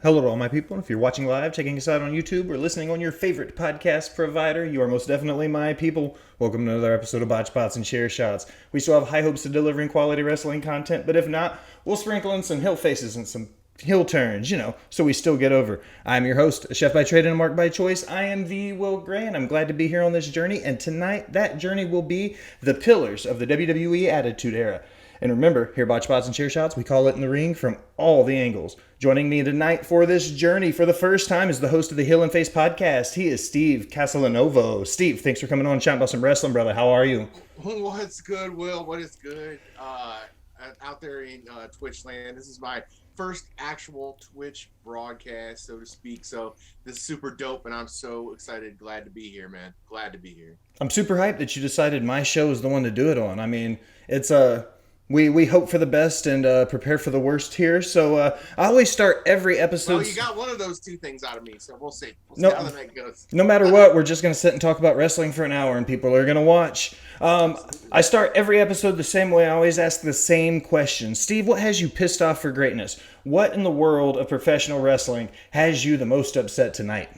Hello to all my people. If you're watching live, checking us out on YouTube, or listening on your favorite podcast provider, you are most definitely my people. Welcome to another episode of Botched Spots and Chair Shots. We still have high hopes of delivering quality wrestling content, but if not, we'll sprinkle in some hill faces and some hill turns, so we still get over. I'm your host, a chef by trade and a mark by choice. I am the Will Gray, and I'm glad to be here on this journey. And tonight, that journey will be the pillars of the WWE Attitude Era. And remember, here at Botch Spots and Chair Shots, we call it in the ring from all the angles. Joining me tonight for this journey for the first time is the host of the Heel and Face podcast. He is Steve Casalinuovo. Steve, thanks for coming on and chatting about some wrestling, brother. How are you? What's good, Will? What is good? Out there in Twitch land, this is my first actual Twitch broadcast, so to speak. So this is super dope, and I'm so excited. Glad to be here, man. Glad to be here. I'm super hyped that you decided my show is the one to do it on. I mean, it's a... We hope for the best and prepare for the worst here. So I always start every episode. Well, you got one of those two things out of me, so we'll see. No, how the night goes. No matter what, we're just going to sit and talk about wrestling for an hour, and people are going to watch. I start every episode the same way. I always ask the same question. Steve, what has you pissed off for greatness? What in the world of professional wrestling has you the most upset tonight?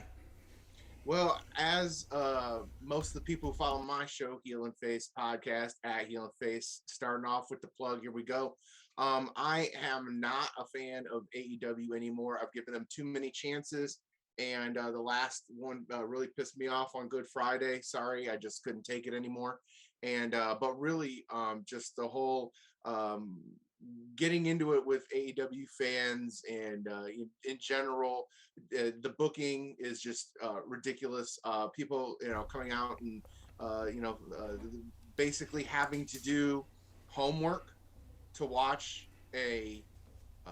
Well, as most of the people who follow my show, Heel and Face podcast at Heel and Face, starting off with the plug, here we go. I am not a fan of AEW anymore. I've given them too many chances, and the last one really pissed me off on Good Friday. Sorry, I just couldn't take it anymore. And but really, just the whole getting into it with AEW fans and in general, the booking is just ridiculous. People, coming out and basically having to do homework to watch a uh,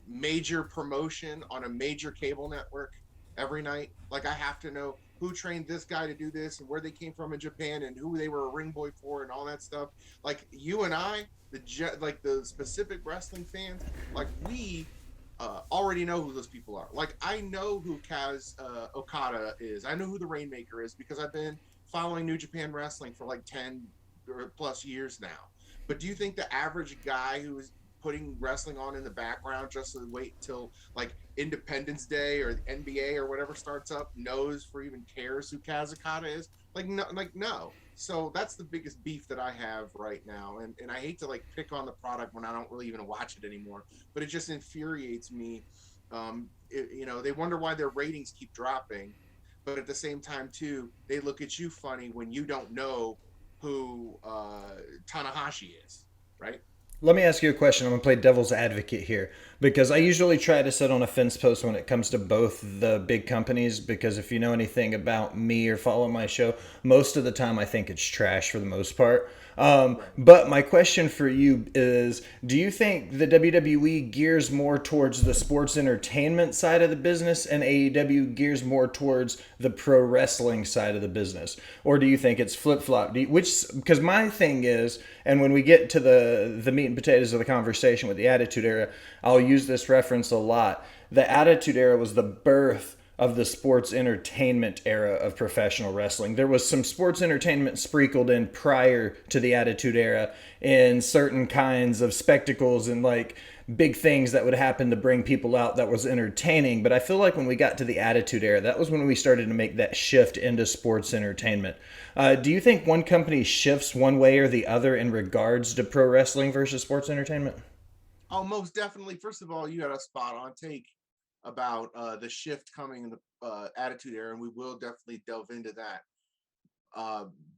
major promotion on a major cable network every night. Like, I have to know who trained this guy to do this and where they came from in Japan and who they were a ring boy for and all that stuff. Like, you and I, the specific wrestling fans, like, we already know who those people are. Like, I know who Kaz Okada is. I know who the Rainmaker is because I've been following New Japan Wrestling for like 10 or plus years now. But do you think the average guy who is putting wrestling on in the background just to wait till like Independence Day or the NBA or whatever starts up knows or even cares who Kaz Okada is? No. So that's the biggest beef that I have right now. And I hate to like pick on the product when I don't really even watch it anymore, but it just infuriates me. They wonder why their ratings keep dropping, but at the same time too, they look at you funny when you don't know who Tanahashi is, right? Let me ask you a question. I'm going to play devil's advocate here because I usually try to sit on a fence post when it comes to both the big companies because if you know anything about me or follow my show, most of the time I think it's trash for the most part. But my question for you is, do you think the WWE gears more towards the sports entertainment side of the business and AEW gears more towards the pro wrestling side of the business? Or do you think it's flip-flop? Because my thing is, and when we get to the meat and potatoes of the conversation with the Attitude Era, I'll use this reference a lot. The Attitude Era was the birth of the sports entertainment era of professional wrestling. There was some sports entertainment sprinkled in prior to the Attitude Era in certain kinds of spectacles and like big things that would happen to bring people out that was entertaining. But I feel like when we got to the Attitude Era, that was when we started to make that shift into sports entertainment. Do you think one company shifts one way or the other in regards to pro wrestling versus sports entertainment? Oh, most definitely. First of all, you got a spot on take about the shift coming in the Attitude Era, and we will definitely delve into that.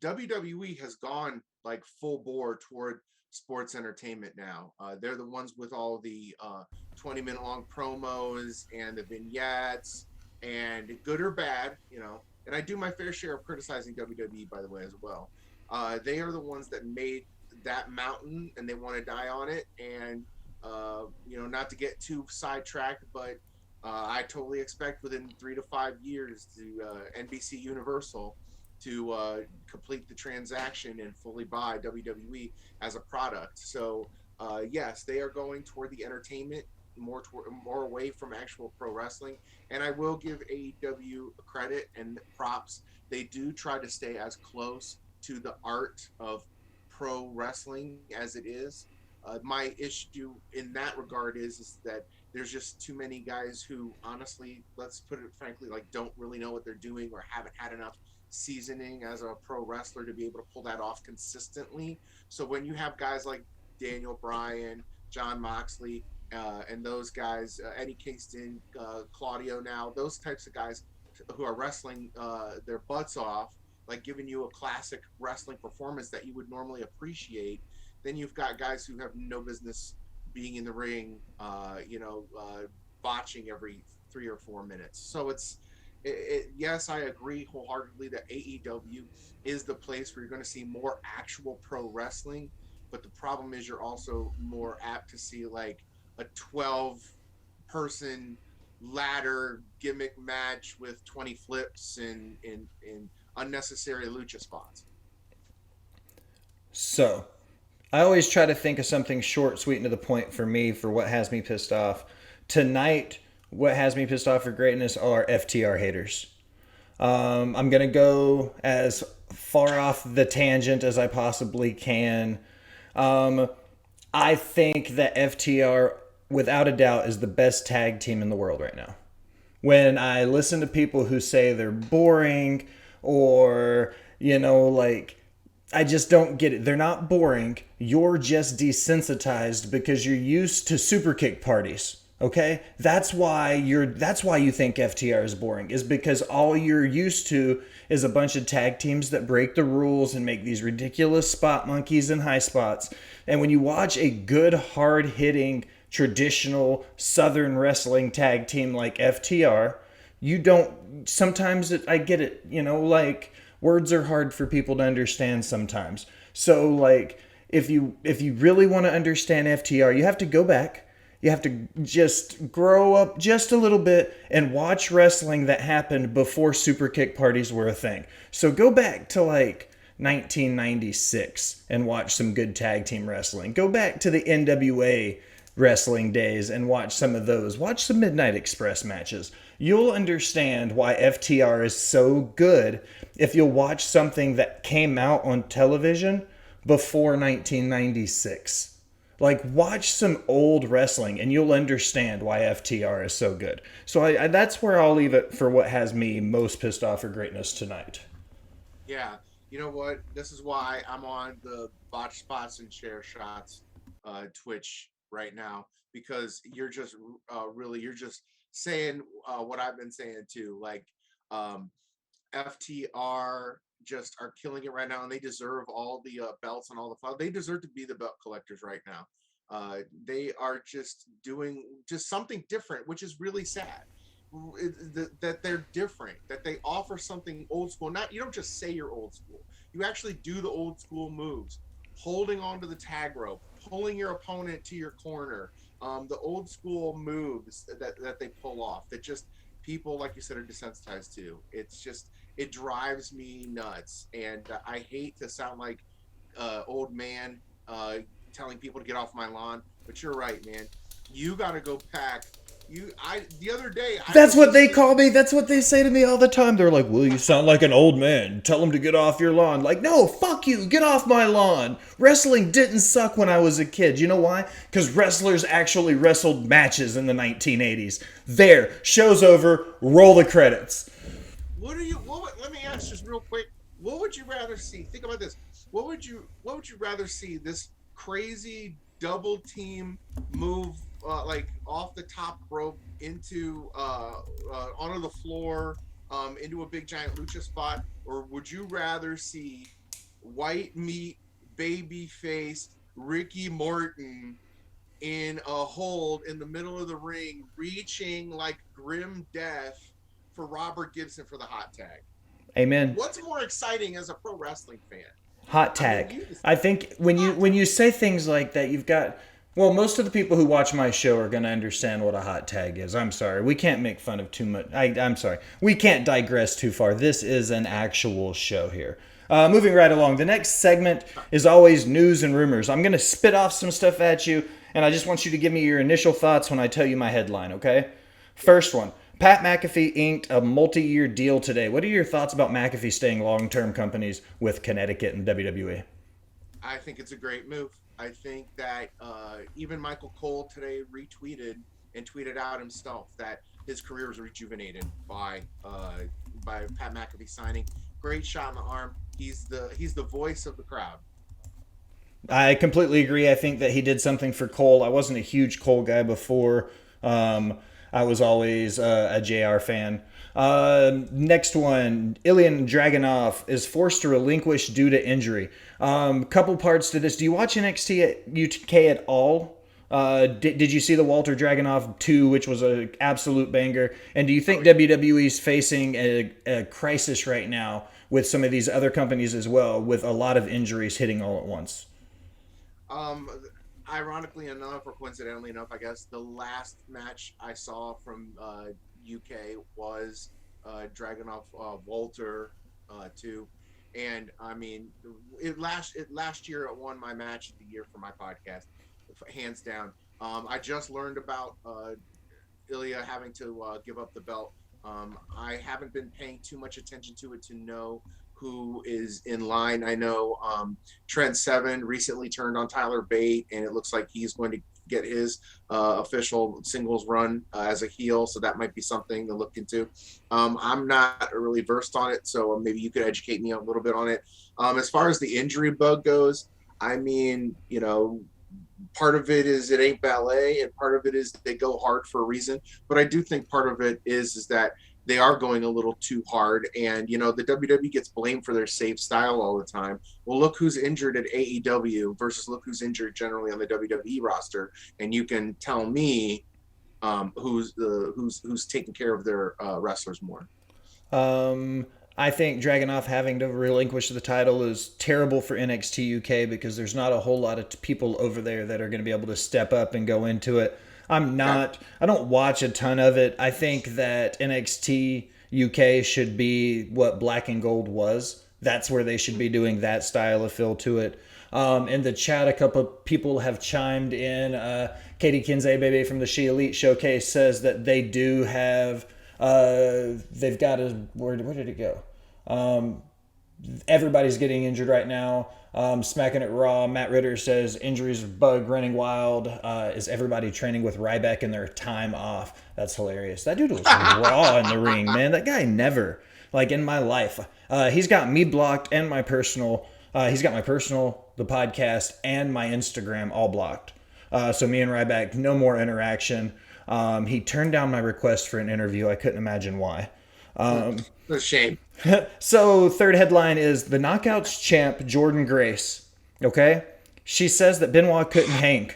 WWE has gone like full bore toward sports entertainment now. They're the ones with all the 20-minute long promos and the vignettes, and good or bad, And I do my fair share of criticizing WWE, by the way, as well. They are the ones that made that mountain, and they want to die on it. And not to get too sidetracked, but I totally expect within 3 to 5 years to NBC Universal to complete the transaction and fully buy WWE as a product. So yes, they are going toward the entertainment, more away from actual pro wrestling. And I will give AEW credit and props. They do try to stay as close to the art of pro wrestling as it is. My issue in that regard is that There's just too many guys who, honestly, let's put it frankly, like don't really know what they're doing or haven't had enough seasoning as a pro wrestler to be able to pull that off consistently. So when you have guys like Daniel Bryan, John Moxley, and those guys, Eddie Kingston, Claudio, now those types of guys who are wrestling their butts off, like giving you a classic wrestling performance that you would normally appreciate, then you've got guys who have no business being in the ring, botching every 3 or 4 minutes. So yes, I agree wholeheartedly that AEW is the place where you're going to see more actual pro wrestling. But the problem is you're also more apt to see like a 12-person ladder gimmick match with 20 flips and unnecessary lucha spots. So, I always try to think of something short, sweet, and to the point for me for what has me pissed off. Tonight, what has me pissed off for greatness are FTR haters. I'm going to go as far off the tangent as I possibly can. I think that FTR, without a doubt, is the best tag team in the world right now. When I listen to people who say they're boring or, like, I just don't get it. They're not boring. You're just desensitized because you're used to super kick parties. Okay? That's why you think FTR is boring, is because all you're used to is a bunch of tag teams that break the rules and make these ridiculous spot monkeys and high spots. And when you watch a good, hard-hitting, traditional Southern wrestling tag team like FTR, you don't, sometimes I get it, like words are hard for people to understand sometimes. So like if you really want to understand FTR, you have to go back. You have to just grow up just a little bit and watch wrestling that happened before super kick parties were a thing. So go back to like 1996 and watch some good tag team wrestling. Go back to the NWA wrestling days and watch some of those. Watch some Midnight Express matches. You'll understand why FTR is so good if you'll watch something that came out on television before 1996. Like, watch some old wrestling and you'll understand why FTR is so good. So that's where I'll leave it for what has me most pissed off for greatness tonight. Yeah, you know what? This is why I'm on the Botched Spots and Chair Shots Twitch right now, because you're just saying what I've been saying too. Like, FTR just are killing it right now, and they deserve all the belts and all the fun. They deserve to be the belt collectors right now. They are just doing just something different, which is really sad. That they're different, that they offer something old school. Not, you don't just say you're old school. You actually do the old school moves, holding onto the tag rope, pulling your opponent to your corner. The old school moves that they pull off, that just people, like you said, are desensitized to. It drives me nuts, and I hate to sound like old man telling people to get off my lawn, but you're right, man. You got to go pack. The other day, That's what they call me. That's what they say to me all the time. They're like, "Well, you sound like an old man. Tell them to get off your lawn." Like, no, fuck you. Get off my lawn. Wrestling didn't suck when I was a kid. You know why? Because wrestlers actually wrestled matches in the 1980s. There, show's over. Roll the credits. Let me ask just real quick. What would you rather see? Think about this. What would you rather see? This crazy double team move, like off the top rope into onto the floor, into a big giant lucha spot, or would you rather see white meat baby face Ricky Morton in a hold in the middle of the ring, reaching like grim death for Robert Gibson for the hot tag? Amen. What's more exciting as a pro wrestling fan? Hot tag. I think when you say things like that, you've got, well, most of the people who watch my show are going to understand what a hot tag is. I'm sorry. We can't make fun of too much. I'm sorry. We can't digress too far. This is an actual show here. Moving right along. The next segment is always news and rumors. I'm going to spit off some stuff at you, and I just want you to give me your initial thoughts when I tell you my headline, okay? First one. Pat McAfee inked a multi-year deal today. What are your thoughts about McAfee staying long-term companies with Connecticut and WWE? I think it's a great move. I think that even Michael Cole today retweeted and tweeted out himself that his career was rejuvenated by Pat McAfee signing. Great shot in the arm. He's the voice of the crowd. I completely agree. I think that he did something for Cole. I wasn't a huge Cole guy before. Um, I was always a JR fan. Next one, Ilya Dragunov is forced to relinquish due to injury. Couple parts to this. Do you watch NXT at UK at all? Did you see the Walter Dragunov 2, which was an absolute banger? And do you think WWE's facing a crisis right now with some of these other companies as well, with a lot of injuries hitting all at once? Um, Ironically enough, or coincidentally enough, I guess the last match I saw from UK was Dragunov Walter 2, and I mean, last year it won my match of the year for my podcast, hands down. I just learned about Ilya having to give up the belt. I haven't been paying too much attention to it to know who is in line. I know Trent Seven recently turned on Tyler Bate, and it looks like he's going to get his official singles run as a heel, so that might be something to look into. I'm not really versed on it, so maybe you could educate me a little bit on it. As far as the injury bug goes, I mean, part of it is it ain't ballet, and part of it is they go hard for a reason. But I do think part of it is that they are going a little too hard, and the WWE gets blamed for their safe style all the time. Well, look who's injured at AEW versus look who's injured generally on the WWE roster, and you can tell me who's taking care of their wrestlers more. I think Dragunov having to relinquish the title is terrible for NXT UK because there's not a whole lot of people over there that are going to be able to step up and go into it. I don't watch a ton of it. I think that NXT UK should be what Black and Gold was. That's where they should be doing that style of feel to it. In the chat, a couple of people have chimed in. Katie Kinsey, baby, from the She Elite Showcase, says that they do have... they've got a... Where did it go? Everybody's getting injured right now. Smacking it raw. Matt Ritter says injuries bug running wild. Is everybody training with Ryback in their time off? That's hilarious. That dude was raw in the ring, man. That guy never, like in my life. He's got me blocked and my personal. He's got my personal, the podcast, and my Instagram all blocked. So me and Ryback, no more interaction. He turned down my request for an interview. I couldn't imagine why. It's a shame. So third headline is the Knockouts champ Jordan Grace. Okay, she says that Benoit couldn't hang.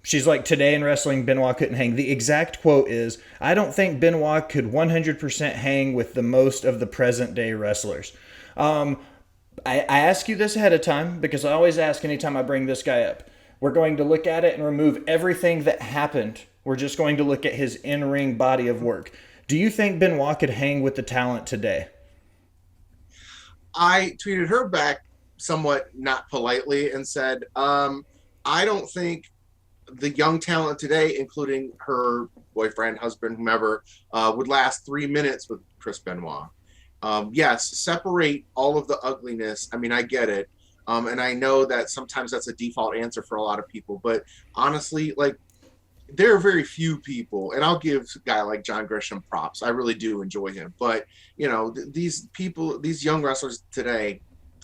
She's like, today in wrestling, Benoit couldn't hang. The exact quote is, I don't think Benoit could 100% hang with the most of the present day wrestlers. I ask you this ahead of time because I always ask anytime I bring this guy up. We're going to look at it and remove everything that happened. We're just going to look at his in-ring body of work. Do you think Benoit could hang with the talent today? I tweeted her back somewhat not politely and said, I don't think the young talent today, including her boyfriend, husband, whomever, would last 3 minutes with Chris Benoit. Yes, separate all of the ugliness. I mean, I get it. And I know that sometimes that's a default answer for a lot of people. But honestly, like, there are very few people, and I'll give a guy like John Grisham props. I really do enjoy him. But, these people, these young wrestlers today,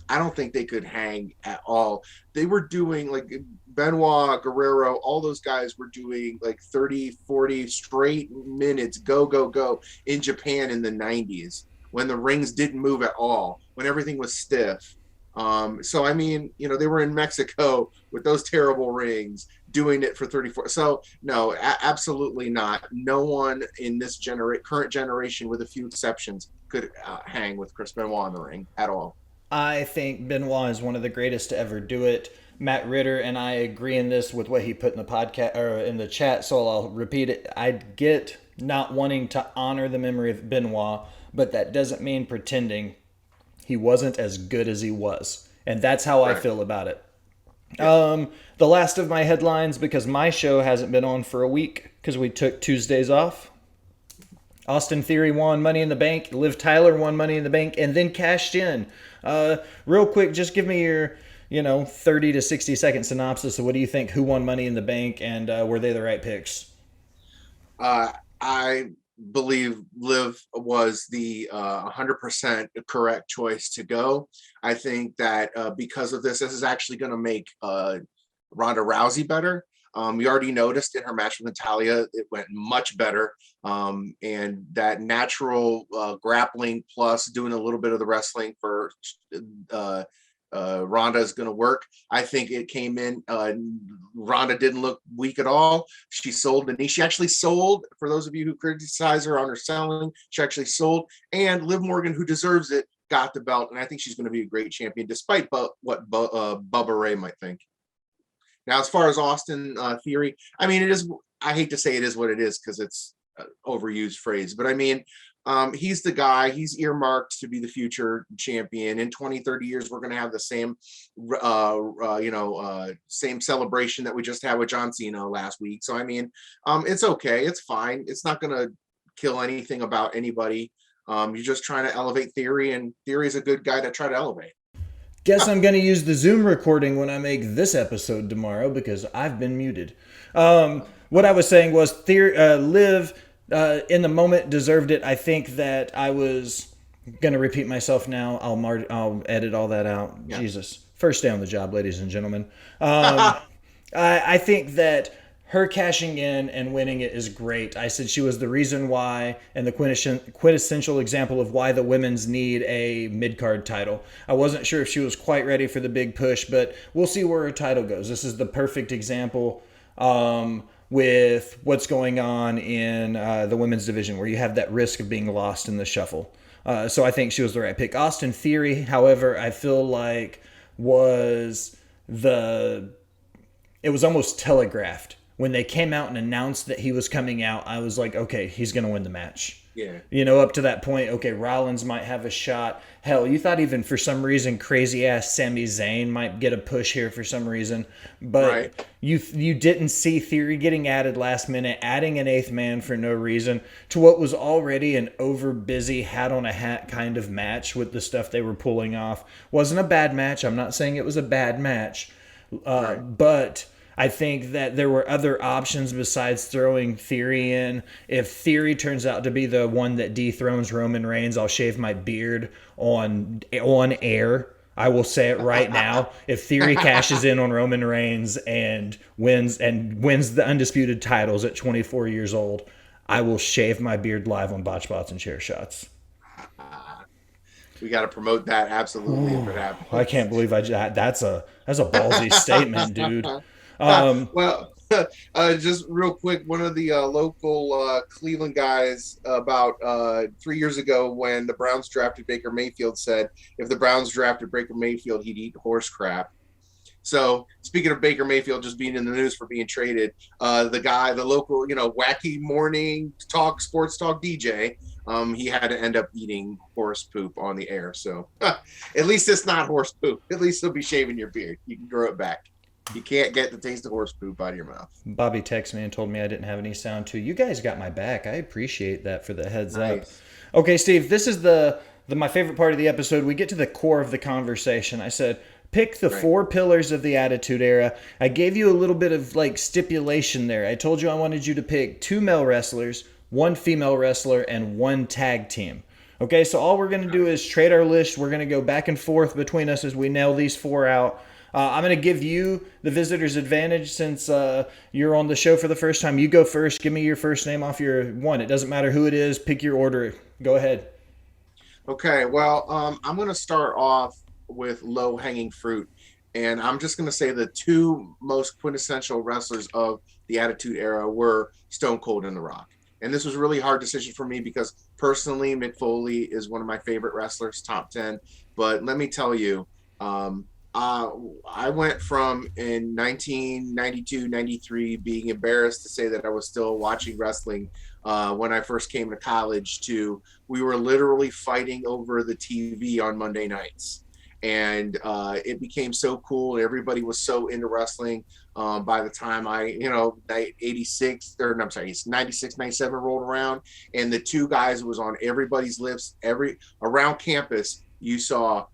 I don't think they could hang at all. They were doing, like, Benoit, Guerrero, all those guys were doing, like, 30, 40 straight minutes, go, go, go, in Japan in the 90s, when the rings didn't move at all, when everything was stiff. So, I mean, they were in Mexico with those terrible rings, doing it for 34. So no, absolutely not. No one in this current generation, with a few exceptions, could hang with Chris Benoit in the ring at all. I think Benoit is one of the greatest to ever do it. Matt Ritter and I agree in this with what he put in the podcast or in the chat, so I'll repeat it. I get not wanting to honor the memory of Benoit, but that doesn't mean pretending he wasn't as good as he was. And that's how I feel about it. The last of my headlines, because my show hasn't been on for a week because we took Tuesdays off. Austin Theory won Money in the Bank. Liv Tyler won Money in the Bank and then cashed in. Real quick, just give me your 30 to 60 second synopsis of what do you think, who won Money in the Bank, and were they the right picks? I believe Liv was the 100% correct choice to go. I think that because of this is actually going to make Ronda Rousey better. You already noticed in her match with Natalia, it went much better. And that natural grappling plus doing a little bit of the wrestling for uh, Ronda is going to work. I think it came in. Ronda didn't look weak at all. She sold the knee. She actually sold, for those of you who criticize her on her selling, she actually sold. And Liv Morgan, who deserves it, got the belt. And I think she's going to be a great champion, despite what Bubba Ray might think. Now, as far as Austin Theory, I mean, it is, I hate to say it is what it is because it's an overused phrase, but I mean, he's the guy, he's earmarked to be the future champion. In 20, 30 years, we're going to have the same, same celebration that we just had with John Cena last week. So, I mean, it's okay. It's fine. It's not going to kill anything about anybody. You're just trying to elevate Theory, and Theory is a good guy to try to elevate. Guess I'm going to use the Zoom recording when I make this episode tomorrow because I've been muted. What I was saying was Liv in the moment deserved it. I think that I was going to repeat myself now. I'll edit all that out. Yeah. Jesus. First day on the job, ladies and gentlemen. I think that her cashing in and winning it is great. I said she was the reason why and the quintessential example of why the women's need a mid-card title. I wasn't sure if she was quite ready for the big push, but we'll see where her title goes. This is the perfect example with what's going on in the women's division where you have that risk of being lost in the shuffle. So I think she was the right pick. Austin Theory, however, I feel like it was almost telegraphed. When they came out and announced that he was coming out, I was like, okay, he's going to win the match. Yeah. Up to that point, okay, Rollins might have a shot. Hell, you thought even for some reason crazy ass Sami Zayn might get a push here for some reason. But right. you didn't see Theory getting added last minute, adding an eighth man for no reason to what was already an over busy hat on a hat kind of match with the stuff they were pulling off. Wasn't a bad match. I'm not saying it was a bad match. Right. But I think that there were other options besides throwing Theory in. If Theory turns out to be the one that dethrones Roman Reigns, I'll shave my beard on air. I will say it right now. If Theory cashes in on Roman Reigns and wins the undisputed titles at 24 years old, I will shave my beard live on Botch Bots and Chair Shots. We got to promote that absolutely if it happens. I can't believe that's a ballsy statement, dude. Well, just real quick, one of the local Cleveland guys about 3 years ago when the Browns drafted Baker Mayfield said if the Browns drafted Baker Mayfield, he'd eat horse crap. So speaking of Baker Mayfield just being in the news for being traded, the local, wacky morning sports talk DJ, he had to end up eating horse poop on the air. So at least it's not horse poop. At least he'll be shaving your beard. You can grow it back. You can't get the taste of horse poop out of your mouth. Bobby texted me and told me I didn't have any sound too. You guys got my back. I appreciate that for the heads up. Okay, Steve, this is my favorite part of the episode. We get to the core of the conversation. I said, pick the 4 pillars of the Attitude Era. I gave you a little bit of stipulation there. I told you I wanted you to pick 2 male wrestlers, 1 female wrestler, and 1 tag team. Okay, so all we're going to do is trade our list. We're going to go back and forth between us as we nail these 4 out. I'm going to give you the visitor's advantage since you're on the show for the first time. You go first. Give me your first name off your 1. It doesn't matter who it is. Pick your order. Go ahead. Okay, well, I'm going to start off with low-hanging fruit. And I'm just going to say the 2 most quintessential wrestlers of the Attitude Era were Stone Cold and The Rock. And this was a really hard decision for me because personally, Mick Foley is one of my favorite wrestlers, top 10. But let me tell you, I went from in 1992, 93 being embarrassed to say that I was still watching wrestling when I first came to college to we were literally fighting over the TV on Monday nights. And it became so cool. Everybody was so into wrestling. By the time 96, 97 rolled around, and the 2 guys was on everybody's lips. Around campus, you saw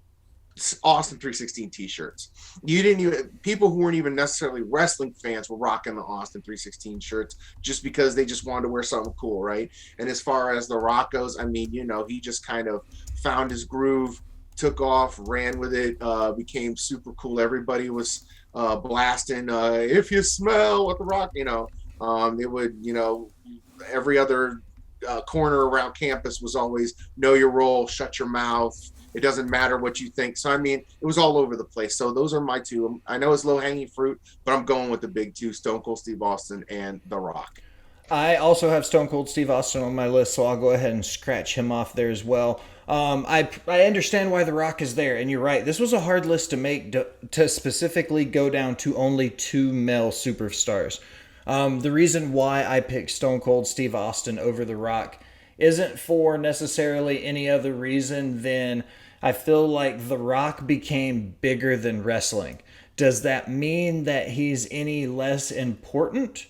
Austin 316 t-shirts. You didn't even people who weren't even necessarily wrestling fans were rocking the Austin 316 shirts just because they just wanted to wear something cool, right? And as far as The Rock goes, I mean, he just kind of found his groove, took off, ran with it, became super cool. Everybody was blasting if you smell what The Rock, it would, every other corner around campus was always know your role, shut your mouth. It doesn't matter what you think. So I mean, it was all over the place. So those are my two. I know it's low hanging fruit, but I'm going with the big two: Stone Cold Steve Austin and The Rock. I also have Stone Cold Steve Austin on my list, so I'll go ahead and scratch him off there as well. I understand why The Rock is there, and you're right. This was a hard list to make to specifically go down to only two male superstars. The reason why I picked Stone Cold Steve Austin over The Rock isn't for necessarily any other reason than I feel like The Rock became bigger than wrestling. Does that mean that he's any less important?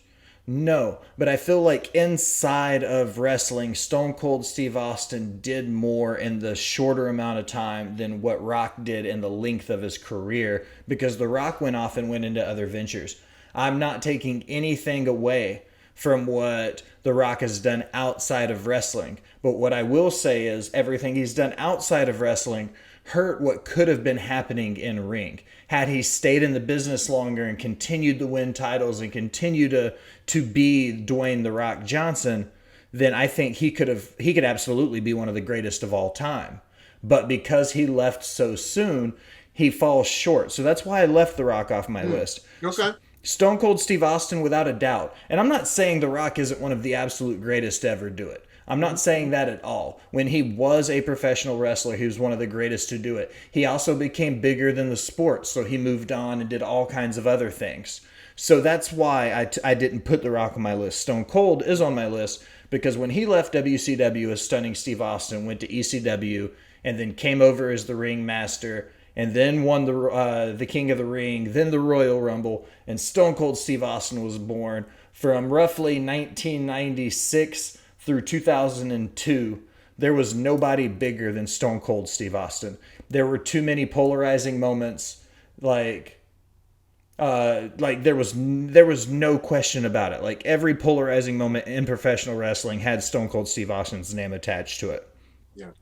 No, but I feel like inside of wrestling, Stone Cold Steve Austin did more in the shorter amount of time than what Rock did in the length of his career because The Rock went off and went into other ventures. I'm not taking anything away from what The Rock has done outside of wrestling. But what I will say is everything he's done outside of wrestling hurt what could have been happening in ring. Had he stayed in the business longer and continued to win titles and continue to be Dwayne The Rock Johnson, then I think he could absolutely be one of the greatest of all time. But because he left so soon, he falls short. So that's why I left The Rock off my list. Okay. Stone Cold Steve Austin, without a doubt. And I'm not saying The Rock isn't one of the absolute greatest to ever do it. I'm not saying that at all. When he was a professional wrestler, he was one of the greatest to do it. He also became bigger than the sport, so he moved on and did all kinds of other things. So that's why I didn't put The Rock on my list. Stone Cold is on my list because when he left WCW as Stunning Steve Austin, went to ECW, and then came over as the Ring Master, and then won the King of the Ring, then the Royal Rumble, and Stone Cold Steve Austin was born from roughly 1996 through 2002. There was nobody bigger than Stone Cold Steve Austin. There were too many polarizing moments, there was no question about it. Like every polarizing moment in professional wrestling had Stone Cold Steve Austin's name attached to it. Yeah.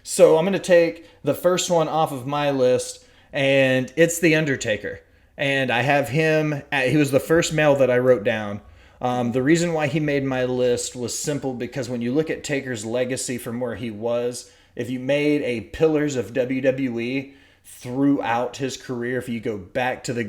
So I'm going to take the first one off of my list, and it's The Undertaker. And I have him, he was the first male that I wrote down. The reason why he made my list was simple because when you look at Taker's legacy from where he was, if you made a Pillars of WWE throughout his career, if you go back to the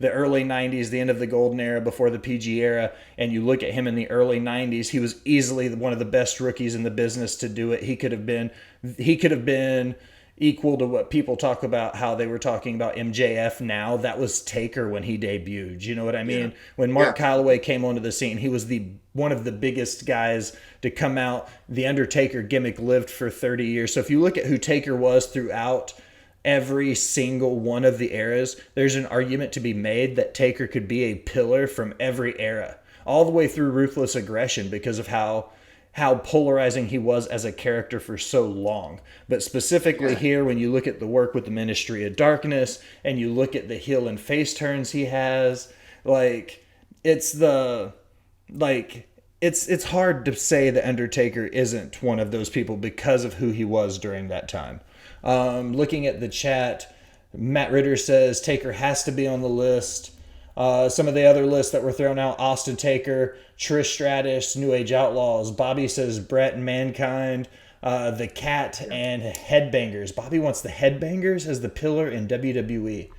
early 90s, the end of the golden era before the PG era, and you look at him in the early 90s, he was easily one of the best rookies in the business to do it. He could have been equal to what people talk about, how they were talking about MJF now. That was Taker when he debuted. You know what I mean? Yeah. When Mark Calloway came onto the scene, he was one of the biggest guys to come out. The Undertaker gimmick lived for 30 years. So if you look at who Taker was throughout every single one of the eras, there's an argument to be made that Taker could be a pillar from every era, all the way through Ruthless Aggression because of how polarizing he was as a character for so long. But specifically here, when you look at the work with the Ministry of Darkness and you look at the heel and face turns he has, it's hard to say the Undertaker isn't one of those people because of who he was during that time. Looking at the chat, Matt Ritter says Taker has to be on the list. Some of the other lists that were thrown out: Austin Taker, Trish Stratus, New Age Outlaws. Bobby says Brett and Mankind, the Cat, and Headbangers. Bobby wants the Headbangers as the pillar in WWE.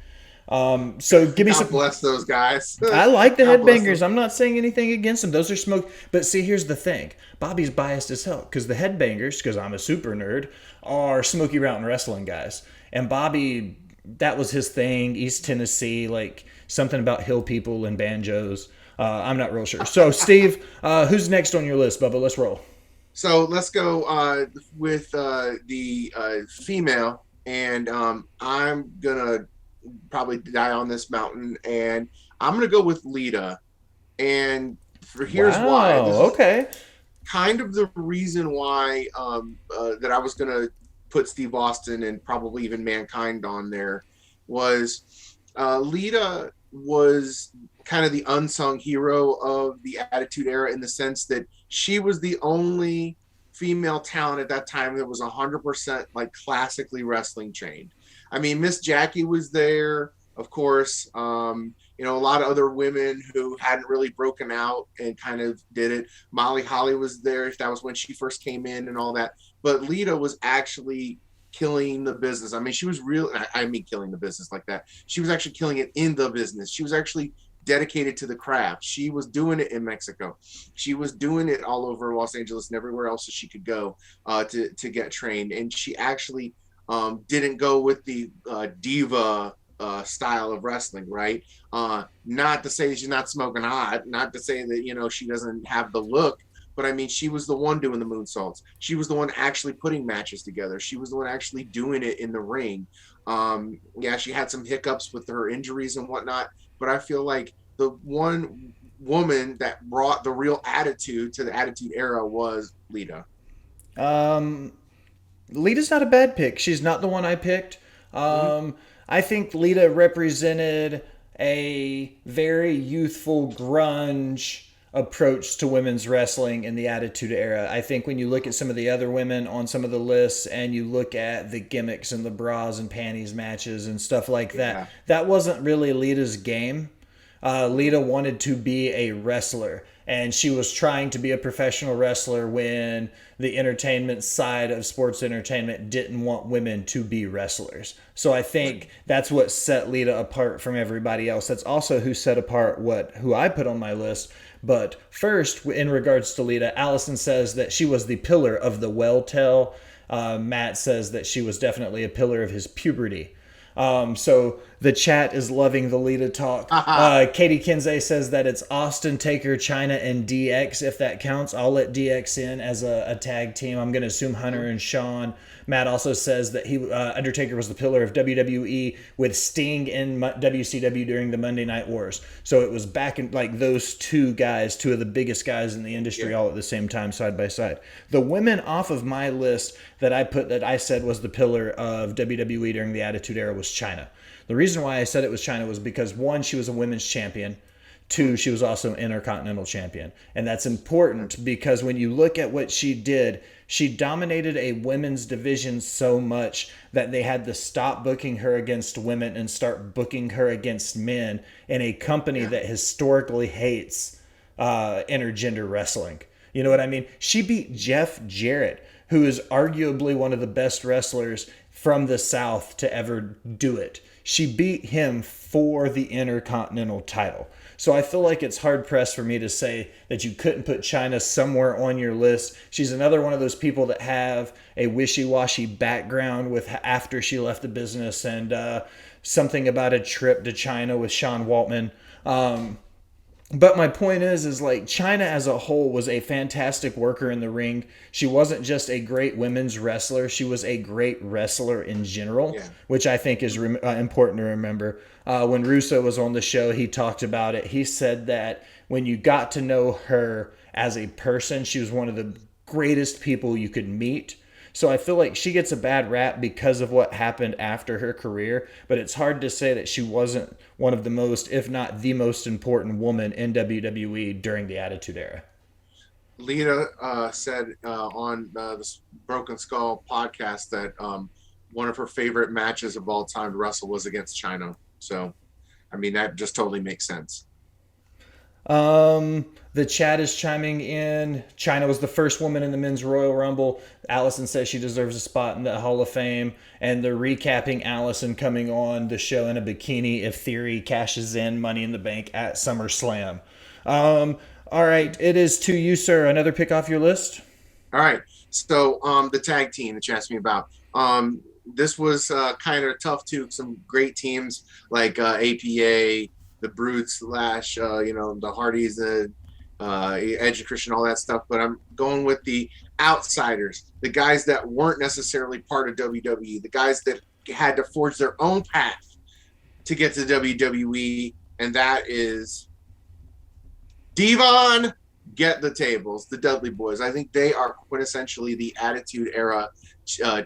So give me God bless those guys. I like the Headbangers. I'm not saying anything against them. Those are smoke. But see, here's the thing. Bobby's biased as hell because the Headbangers, because I'm a super nerd, are Smoky Mountain Wrestling guys. And Bobby, that was his thing. East Tennessee, something about hill people and banjos. I'm not real sure. So, Steve, who's next on your list, Bubba? Let's roll. So let's go with the female. And I'm going to probably die on this mountain. And I'm going to go with Lita. And here's why. This Okay. kind of the reason why that I was going to put Steve Austin and probably even Mankind on there was Lita was kind of the unsung hero of the Attitude Era in the sense that she was the only female talent at that time that was 100% like classically wrestling trained. I mean, Miss Jackie was there, of course. You know, a lot of other women who hadn't really broken out and kind of did it. Molly Holly was there. That was when she first came in and all that. But Lita was actually killing the business. I mean, she was real. I mean, killing the business like that. She was actually killing it in the business. She was actually dedicated to the craft. She was doing it in Mexico. She was doing it all over Los Angeles and everywhere else that she could go to get trained. And she actually didn't go with the diva style of wrestling, right? Not to say she's not smoking hot, not to say that, you know, she doesn't have the look, but I mean, she was the one doing the moonsaults. She was the one actually putting matches together. She was the one actually doing it in the ring. Yeah, she had some hiccups with her injuries and whatnot, but I feel like the one woman that brought the real attitude to the Attitude Era was Lita. Lita's not a bad pick. She's not the one I picked. Mm-hmm. I think Lita represented a very youthful grunge approach to women's wrestling in the Attitude Era. I think when you look at some of the other women on some of the lists and you look at the gimmicks and the bras and panties matches and stuff like that, Yeah. that wasn't really Lita's game. Lita wanted to be a wrestler, and she was trying to be a professional wrestler when the entertainment side of sports entertainment didn't want women to be wrestlers. So I think that's what set Lita apart from everybody else. That's also who set apart who I put on my list. But first, in regards to Lita, Alison says that she was the pillar of the well tell. Matt says that she was definitely a pillar of his puberty. So the chat is loving the Lita talk. Katie Kinsey says that it's Austin, Taker, China, and DX. If that counts, I'll let DX in as a tag team. I'm going to assume Hunter and Sean. Matt also says that Undertaker was the pillar of WWE with Sting in WCW during the Monday Night Wars. So it was back in like those two guys, two of the biggest guys in the industry, all at the same time, side by side. The women off of my list that I said was the pillar of WWE during the Attitude Era was Chyna. The reason why I said it was Chyna was because, one, she was a women's champion. Two, she was also an Intercontinental champion. And that's important because when you look at what she did, she dominated a women's division so much that they had to stop booking her against women and start booking her against men in a company that historically hates intergender wrestling. You know what I mean? She beat Jeff Jarrett, who is arguably one of the best wrestlers from the South to ever do it. She beat him for the Intercontinental title. So I feel like it's hard pressed for me to say that you couldn't put Chyna somewhere on your list. She's another one of those people that have a wishy-washy background with after she left the business and something about a trip to China with Sean Waltman. But my point is like Chyna as a whole was a fantastic worker in the ring. She wasn't just a great women's wrestler. She was a great wrestler in general, which I think is important to remember. When Russo was on the show, he talked about it. He said that when you got to know her as a person, she was one of the greatest people you could meet. So I feel like she gets a bad rap because of what happened after her career, but it's hard to say that she wasn't one of the most, if not the most important woman in WWE during the Attitude Era. Lita said on this Broken Skull podcast that one of her favorite matches of all time to wrestle was against Chyna. So, I mean, that just totally makes sense. The chat is chiming in. Chyna was the first woman in the men's Royal Rumble. Allison says she deserves a spot in the Hall of Fame. And they're recapping Allison coming on the show in a bikini if Theory cashes in Money in the Bank at SummerSlam. All right, it is to you, sir. Another pick off your list? All right. So the tag team that you asked me about. This was kind of tough too. Some great teams like APA, the Brutes, Slash, the Hardys, the Edge of Christian, all that stuff. But I'm going with the outsiders, the guys that weren't necessarily part of WWE, the guys that had to forge their own path to get to WWE, and that is Devon get the tables, the Dudley Boys. I think they are quintessentially the Attitude Era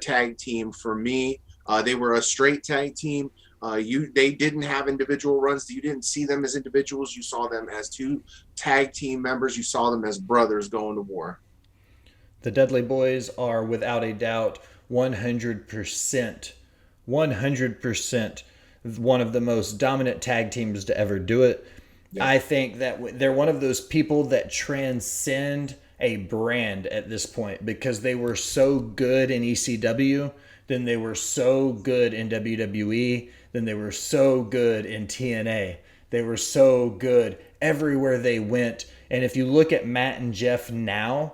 tag team for me. They were a straight tag team. They didn't have individual runs. You didn't see them as individuals. You saw them as two tag team members. You saw them as brothers going to war. The Dudley Boys are without a doubt 100%, 100% one of the most dominant tag teams to ever do it. Yeah. I think that they're one of those people that transcend a brand at this point because they were so good in ECW, then they were so good in WWE, then they were so good in TNA. They were so good everywhere they went. And if you look at Matt and Jeff now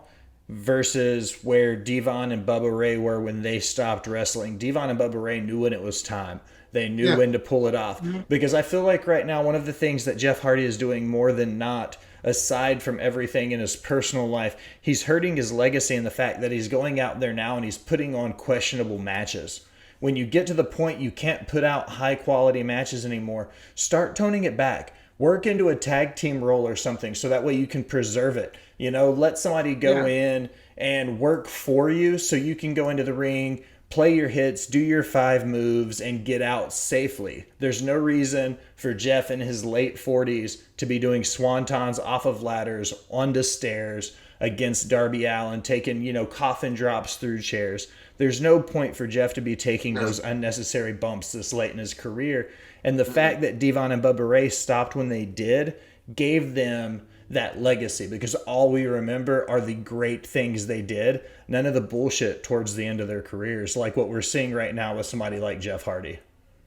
versus where Devon and Bubba Ray were when they stopped wrestling, Devon and Bubba Ray knew when it was time. They knew when to pull it off. Because I feel like right now, one of the things that Jeff Hardy is doing more than not, aside from everything in his personal life, he's hurting his legacy in the fact that he's going out there now and he's putting on questionable matches. When you get to the point you can't put out high quality matches anymore, start toning it back. Work into a tag team role or something so that way you can preserve it. Let somebody go in and work for you so you can go into the ring, play your hits, do your 5 moves, and get out safely. There's no reason for Jeff in his late 40s to be doing swantons off of ladders, onto stairs, against Darby Allin, taking, coffin drops through chairs. There's no point for Jeff to be taking those unnecessary bumps this late in his career. And the fact that Devon and Bubba Ray stopped when they did gave them that legacy because all we remember are the great things they did, none of the bullshit towards the end of their careers, like what we're seeing right now with somebody like Jeff Hardy.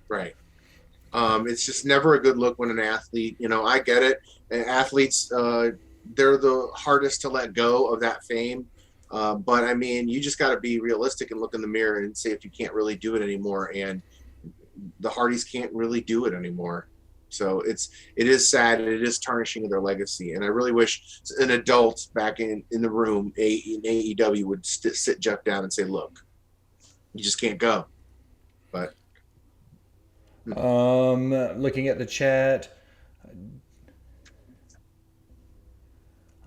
Right. It's just never a good look when an athlete, I get it. And athletes, they're the hardest to let go of that fame. But I mean, you just got to be realistic and look in the mirror and say if you can't really do it anymore. And the Hardys can't really do it anymore. So it is sad and it is tarnishing their legacy. And I really wish an adult back in the room in AEW would sit Jeff down and say, look, you just can't go. But looking at the chat,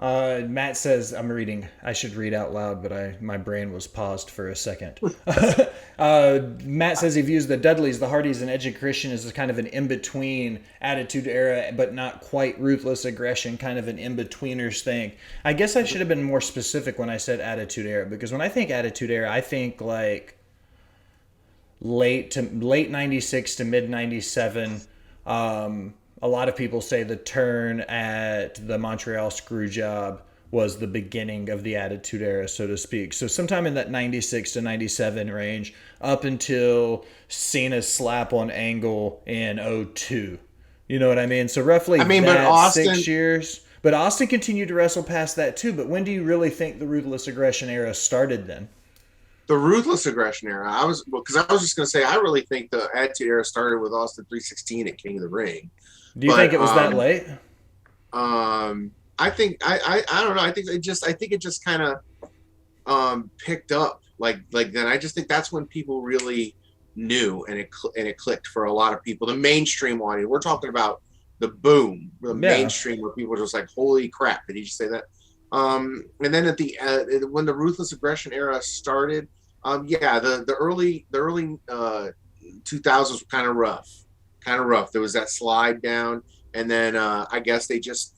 Matt says, I'm reading. I should read out loud, but my brain was paused for a second. Matt says he views the Dudleys, the Hardys, and Edge and Christian as kind of an in-between Attitude Era, but not quite Ruthless Aggression, kind of an in-betweeners thing. I guess I should have been more specific when I said Attitude Era, because when I think Attitude Era, I think like late 96 to mid 97. A lot of people say the turn at the Montreal Screwjob was the beginning of the Attitude Era, so to speak. So sometime in that 96 to 97 range, up until Cena's slap on Angle in 02. You know what I mean? So roughly but Austin, 6 years. But Austin continued to wrestle past that too. But when do you really think the Ruthless Aggression Era started then? The Ruthless Aggression Era, I was just going to say, I really think the Attitude Era started with Austin 316 at King of the Ring. Do you think it was that late? I think I don't know. I think it just kind of picked up like then. I just think that's when people really knew and it clicked for a lot of people. The mainstream audience. We're talking about the mainstream where people were just like, holy crap! Did he just say that? And then at the when the Ruthless Aggression Era started, the early 2000s were kind of rough. There was that slide down, and then I guess they just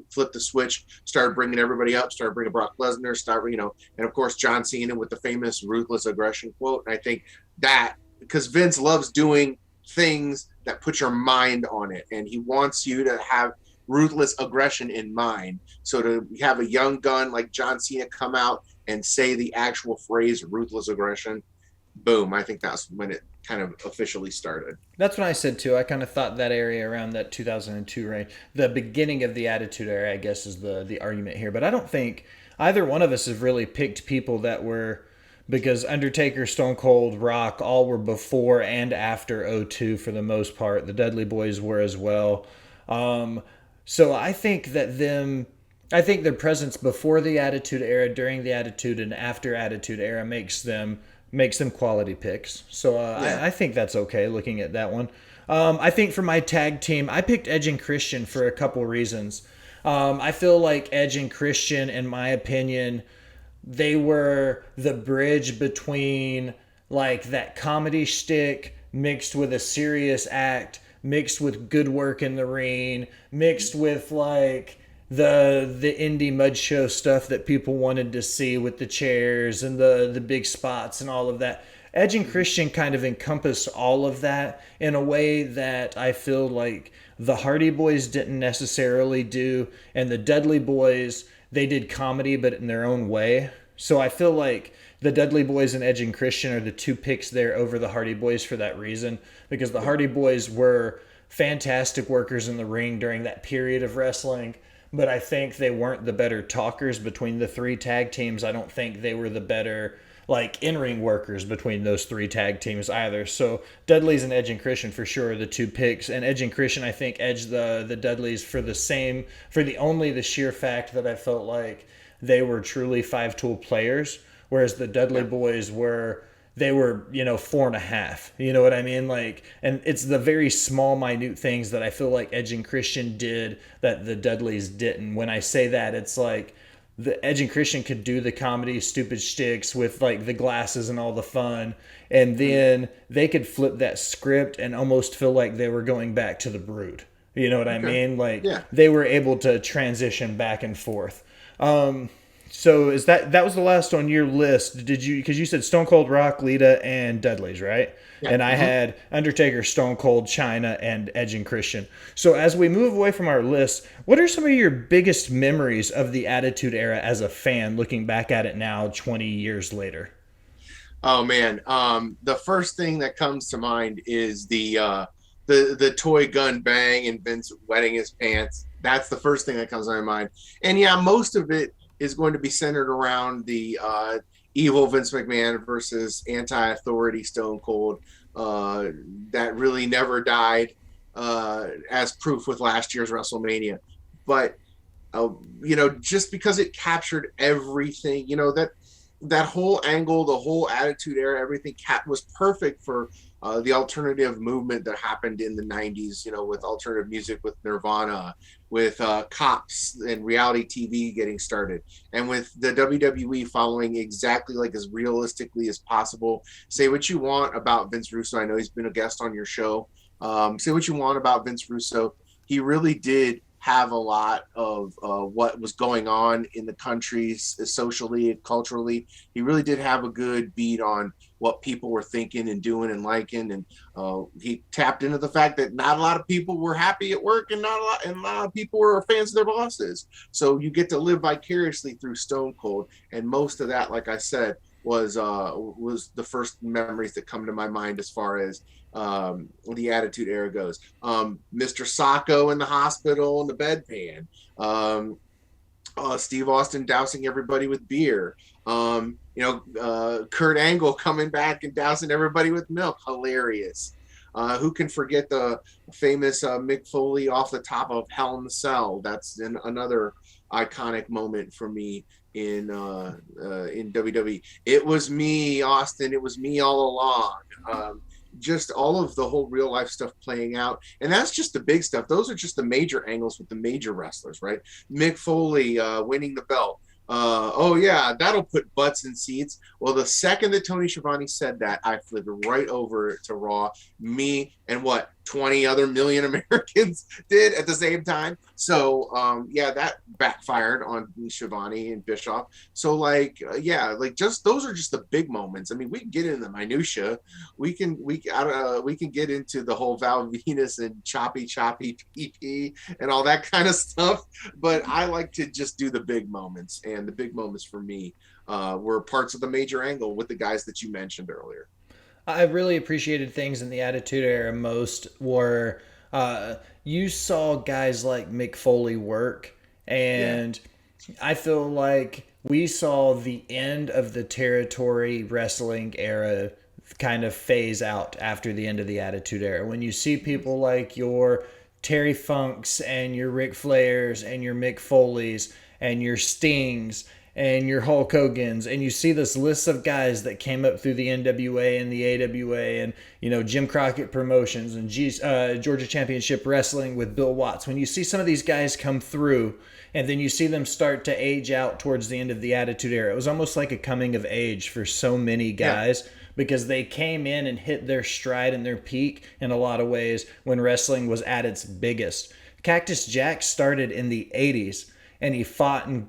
flipped the switch, started bringing everybody up, started bringing Brock Lesnar, and of course John Cena with the famous Ruthless Aggression quote. And I think that because Vince loves doing things that put your mind on it, and he wants you to have ruthless aggression in mind. So to have a young gun like John Cena come out and say the actual phrase ruthless aggression, boom, I think that's when it kind of officially started. That's what I said too. I kind of thought that area around that 2002 range, the beginning of the Attitude Era, I guess is the argument here. But I don't think either one of us have really picked people that were, because Undertaker, Stone Cold, Rock, all were before and after 02 for the most part. The Dudley Boys were as well. So I think that their presence before the Attitude Era, during the Attitude, and after Attitude Era makes them quality picks. So I think that's okay looking at that one. I think for my tag team, I picked Edge and Christian for a couple reasons. I feel like Edge and Christian, in my opinion, they were the bridge between like that comedy shtick mixed with a serious act, mixed with good work in the ring, mixed with like the indie mud show stuff that people wanted to see with the chairs and the big spots and all of that. Edge and Christian kind of encompass all of that in a way that I feel like the Hardy Boys didn't necessarily do, and the Dudley Boys, they did comedy but in their own way. So I feel like the Dudley Boys and Edge and Christian are the two picks there over the Hardy Boys for that reason, because the Hardy Boys were fantastic workers in the ring during that period of wrestling, but I think they weren't the better talkers between the three tag teams. I don't think they were the better like in-ring workers between those three tag teams either. So Dudley's and Edge and Christian for sure are the two picks. And Edge and Christian, I think Edge the Dudleys for the sheer fact that I felt like they were truly 5-tool players, whereas the Dudley boys were they were 4.5. You know what I mean? Like, and it's the very small, minute things that I feel like Edge and Christian did that the Dudleys didn't. When I say that, it's like the Edge and Christian could do the comedy stupid shticks with like the glasses and all the fun, and then they could flip that script and almost feel like they were going back to the Brood. You know what I mean? Like they were able to transition back and forth. So is that was the last on your list? Did you, because you said Stone Cold, Rock, Lita, and Dudley's, right? Yeah. And I had Undertaker, Stone Cold, China, and Edge and Christian. So as we move away from our list, what are some of your biggest memories of the Attitude Era as a fan, looking back at it now 20 years later? Oh man, the first thing that comes to mind is the toy gun bang and Vince wetting his pants. That's the first thing that comes to my mind. And yeah, most of it is going to be centered around the evil Vince McMahon versus anti-authority Stone Cold that really never died, as proof with last year's WrestleMania. But just because it captured everything, that whole angle, the whole Attitude Era, everything was perfect for the alternative movement that happened in the 90s, with alternative music, with Nirvana, with cops and reality TV getting started, and with the WWE following exactly like as realistically as possible. Say what you want about Vince Russo. I know he's been a guest on your show. Say what you want about Vince Russo. He really did have a lot of what was going on in the country socially and culturally. He really did have a good beat on what people were thinking and doing and liking, and he tapped into the fact that not a lot of people were happy at work, and a lot of people were fans of their bosses. So you get to live vicariously through Stone Cold, and most of that, like I said, was the first memories that come to my mind as far as the Attitude Era goes. Mr. Sacco in the hospital in the bedpan. Steve Austin dousing everybody with beer. Kurt Angle coming back and dousing everybody with milk. Hilarious. Who can forget the famous Mick Foley off the top of Hell in the Cell? That's another iconic moment for me in WWE. It was me, Austin. It was me all along. Just all of the whole real life stuff playing out. And that's just the big stuff. Those are just the major angles with the major wrestlers, right? Mick Foley winning the belt. That'll put butts in seats. Well, the second that Tony Schiavone said that, I flipped right over to Raw. Me and 20 other million Americans did at the same time. So that backfired on Schiavone and Bischoff. So just those are just the big moments. I mean, we can get into the minutia. We can get into the whole Val Venus and choppy PP and all that kind of stuff. But I like to just do the big moments, and the big moments for me were parts of the major angle with the guys that you mentioned earlier. I really appreciated things in the Attitude Era most were you saw guys like Mick Foley work, and I feel like we saw the end of the territory wrestling era kind of phase out after the end of the Attitude Era. When you see people like your Terry Funks and your Ric Flairs and your Mick Foleys and your Stings and your Hulk Hogan's, and you see this list of guys that came up through the NWA and the AWA, and Jim Crockett Promotions and Georgia Championship Wrestling with Bill Watts. When you see some of these guys come through, and then you see them start to age out towards the end of the Attitude Era, it was almost like a coming of age for so many Yeah. guys. Because they came in and hit their stride and their peak in a lot of ways when wrestling was at its biggest. Cactus Jack started in the 80s, and he fought in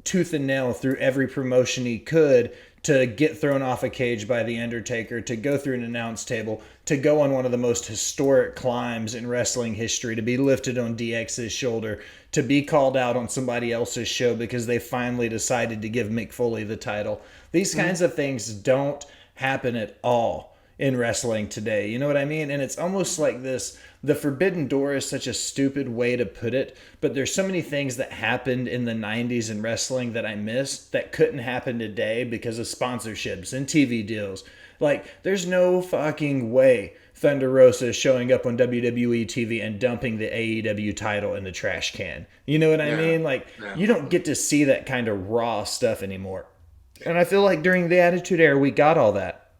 tooth and nail through every promotion he could to get thrown off a cage by The Undertaker, to go through an announce table, to go on one of the most historic climbs in wrestling history, to be lifted on DX's shoulder, to be called out on somebody else's show because they finally decided to give Mick Foley the title. These kinds of things don't happen at all in wrestling today. You know what I mean? And it's almost like this, the forbidden door is such a stupid way to put it, but there's so many things that happened in the 90s in wrestling that I missed that couldn't happen today because of sponsorships and TV deals. Like, there's no fucking way Thunder Rosa is showing up on WWE TV and dumping the AEW title in the trash can. You know what I mean? Like, you don't get to see that kind of raw stuff anymore. And I feel like during the Attitude Era, we got all that.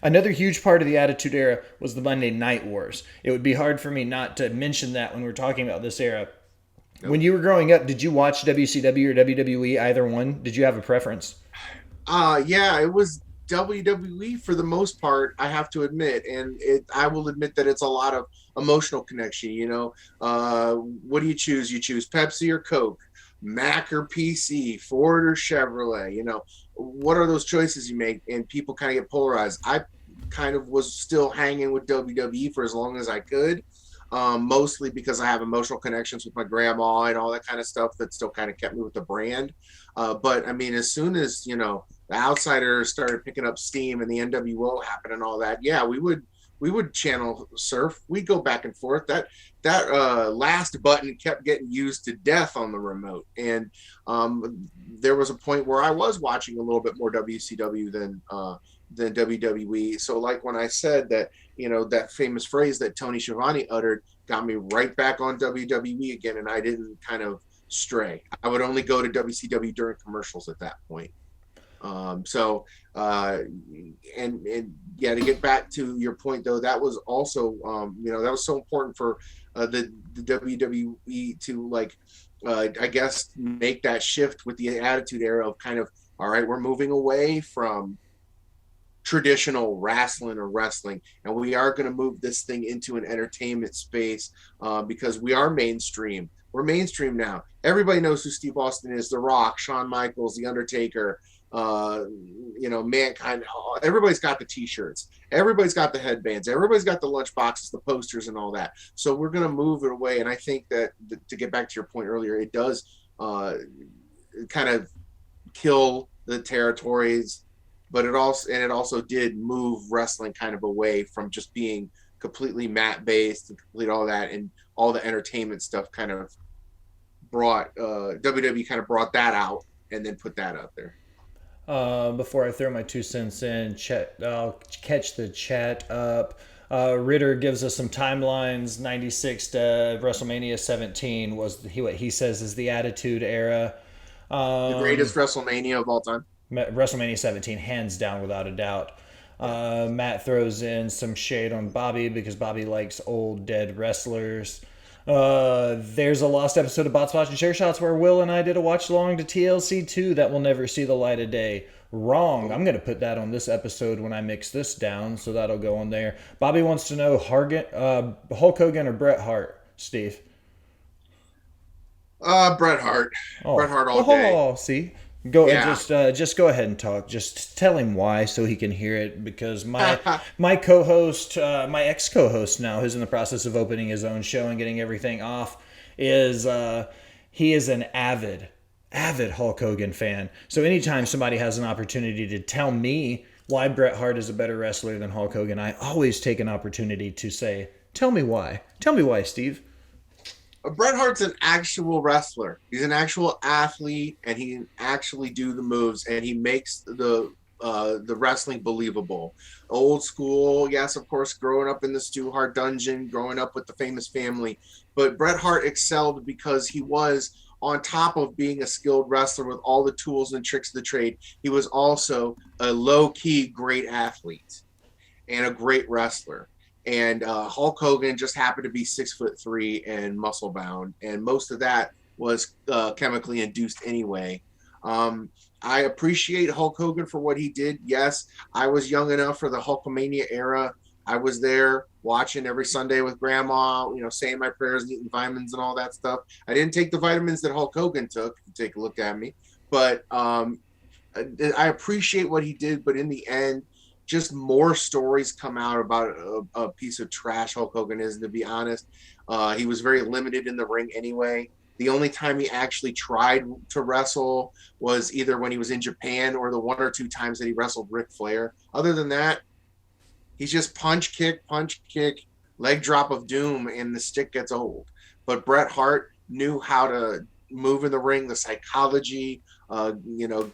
Another huge part of the Attitude Era was the Monday Night Wars. It would be hard for me not to mention that when we're talking about this era. Nope. When you were growing up, did you watch WCW or WWE, either one? Did you have a preference? Yeah, it was WWE for the most part, I have to admit. And I will admit that it's a lot of emotional connection, what do you choose? You choose Pepsi or Coke? Mac or PC, Ford or Chevrolet, what are those choices you make? And people kind of get polarized. I kind of was still hanging with WWE for as long as I could, mostly because I have emotional connections with my grandma and all that kind of stuff that still kind of kept me with the brand. But I mean, as soon as, the Outsiders started picking up steam and the NWO happened and all that, yeah, we would channel surf. We'd go back and forth. That last button kept getting used to death on the remote. And there was a point where I was watching a little bit more WCW than WWE. So like when I said that, that famous phrase that Tony Schiavone uttered got me right back on WWE again. And I didn't kind of stray. I would only go to WCW during commercials at that point. And yeah, to get back to your point though, that was also, that was so important for the WWE to I guess make that shift with the Attitude Era of kind of, all right, we're moving away from traditional wrestling, and we are going to move this thing into an entertainment space because we are mainstream. We're mainstream now. Everybody knows who Steve Austin is, The Rock, Shawn Michaels, The Undertaker, Mankind. Everybody's got the t-shirts, everybody's got the headbands, everybody's got the lunch boxes, the posters and all that. So we're going to move it away. And I think that to get back to your point earlier, it does kind of kill the territories, but it also did move wrestling kind of away from just being completely mat based and complete all that, and all the entertainment stuff kind of brought WWE kind of brought that out and then put that out there. Before I throw my 2 cents in, I'll catch the chat up. Ritter gives us some timelines. 96 to WrestleMania 17 was what he says is the Attitude Era. The greatest WrestleMania of all time. WrestleMania 17, hands down, without a doubt. Matt throws in some shade on Bobby because Bobby likes old dead wrestlers. There's a lost episode of Botched and Share Shots where Will and I did a watch along to TLC 2 that will never see the light of day. Wrong. I'm going to put that on this episode when I mix this down, so that'll go on there. Bobby wants to know Hulk Hogan or Bret Hart, Steve? Bret Hart. Bret Hart all day. Oh, see? Just go ahead and talk. Just tell him why so he can hear it, because my co-host, my ex-co-host now, who's in the process of opening his own show and getting everything off, he is an avid Hulk Hogan fan. So anytime somebody has an opportunity to tell me why Bret Hart is a better wrestler than Hulk Hogan, I always take an opportunity to say, tell me why. Tell me why, Steve. Bret Hart's an actual wrestler. He's an actual athlete, and he can actually do the moves, and he makes the wrestling believable. Old school, yes, of course, growing up in the Stu Hart dungeon, growing up with the famous family. But Bret Hart excelled because he was on top of being a skilled wrestler with all the tools and tricks of the trade, he was also a low key great athlete and a great wrestler. And Hulk Hogan just happened to be 6'3" and muscle bound, and most of that was chemically induced anyway. I appreciate Hulk Hogan for what he did. Yes, I was young enough for the Hulkamania era. I was there watching every Sunday with grandma, saying my prayers and eating vitamins and all that stuff. I didn't take the vitamins that Hulk Hogan took. Take a look at me. But I appreciate what he did. But in the end, just more stories come out about a piece of trash Hulk Hogan is, to be honest. He was very limited in the ring anyway. The only time he actually tried to wrestle was either when he was in Japan or the one or two times that he wrestled Ric Flair. Other than that, he's just punch, kick, leg drop of doom, and the stick gets old. But Bret Hart knew how to move in the ring, the psychology,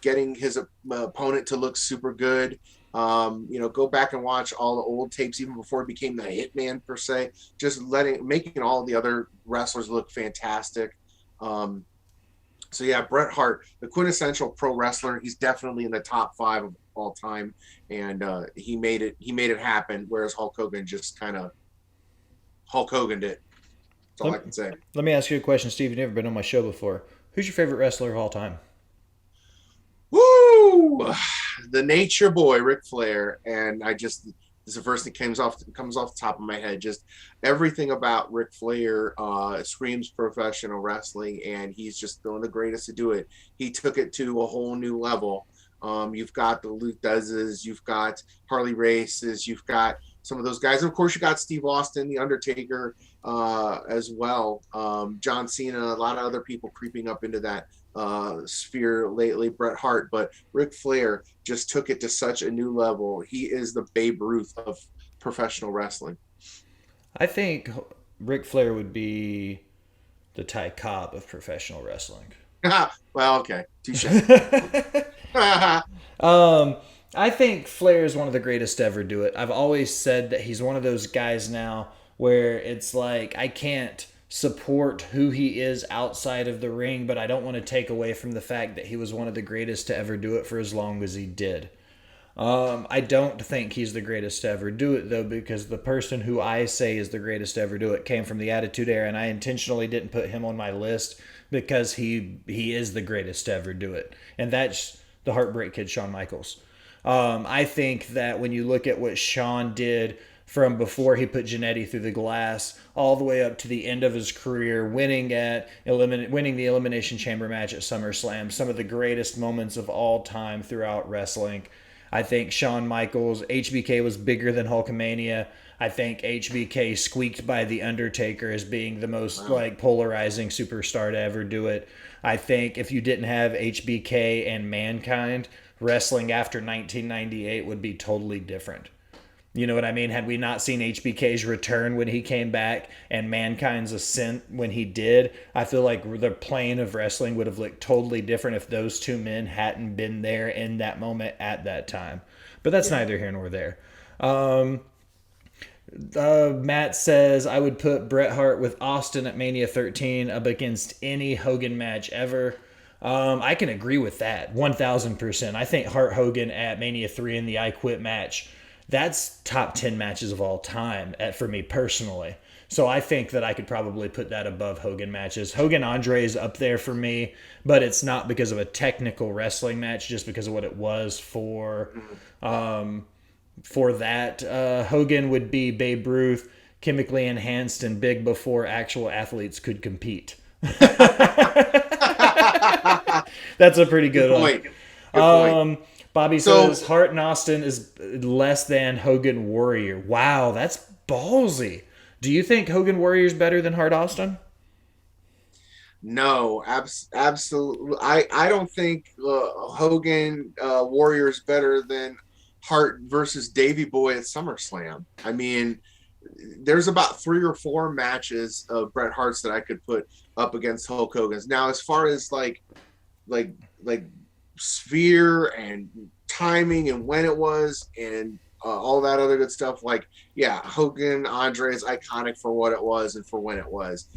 getting his opponent to look super good. Go back and watch all the old tapes, even before he became the Hitman per se, just making all the other wrestlers look fantastic. So yeah, Bret Hart, the quintessential pro wrestler. He's definitely in the top 5 of all time, and he made it happen. Whereas Hulk Hogan just kind of Hulk Hogan'd it. That's all I can say. Let me ask you a question, Steve. You've never been on my show before. Who's your favorite wrestler of all time? Woo! The Nature Boy, Ric Flair, and this is the first thing comes off the top of my head. Just everything about Ric Flair screams professional wrestling, and he's just one of the greatest to do it. He took it to a whole new level. You've got the Luke Dezes, you've got Harley Races, you've got some of those guys, and of course you got Steve Austin, The Undertaker, as well. John Cena, a lot of other people creeping up into that sphere lately, Bret Hart, but Ric Flair just took it to such a new level. He is the Babe Ruth of professional wrestling. I think Ric Flair would be the Ty Cobb of professional wrestling. Well, okay, touche. I think Flair is one of the greatest to ever do it. I've always said that he's one of those guys now where it's like I can't support who he is outside of the ring, but I don't want to take away from the fact that he was one of the greatest to ever do it for as long as he did. I don't think he's the greatest to ever do it, though, because the person who I say is the greatest to ever do it came from the Attitude Era, and I intentionally didn't put him on my list because he is the greatest to ever do it. And that's the Heartbreak Kid, Shawn Michaels. I think that when you look at what Shawn did from before he put Jannetty through the glass all the way up to the end of his career, winning the Elimination Chamber match at SummerSlam, some of the greatest moments of all time throughout wrestling. I think Shawn Michaels, HBK was bigger than Hulkamania. I think HBK squeaked by The Undertaker as being the most polarizing superstar to ever do it. I think if you didn't have HBK and Mankind, wrestling after 1998 would be totally different. You know what I mean? Had we not seen HBK's return when he came back and Mankind's ascent when he did, I feel like the plane of wrestling would have looked totally different if those two men hadn't been there in that moment at that time. But that's neither here nor there. Matt says, I would put Bret Hart with Austin at Mania 13 up against any Hogan match ever. I can agree with that 1,000%. I think Hart Hogan at Mania 3 in the I Quit match, that's top 10 matches of all time for me personally. So I think that I could probably put that above Hogan matches. Hogan Andre is up there for me, but it's not because of a technical wrestling match, just because of what it was for that. Hogan would be Babe Ruth, chemically enhanced and big before actual athletes could compete. That's a pretty good one. Good point. Bobby says Hart and Austin is less than Hogan Warrior. Wow, that's ballsy. Do you think Hogan Warrior is better than Hart Austin? No, absolutely. I don't think Hogan Warrior is better than Hart versus Davey Boy at SummerSlam. I mean, there's about 3 or 4 matches of Bret Hart's that I could put up against Hulk Hogan's. Now, as far as like sphere and timing and when it was and all that other good stuff, Hogan Andre is iconic for what it was and for when it was.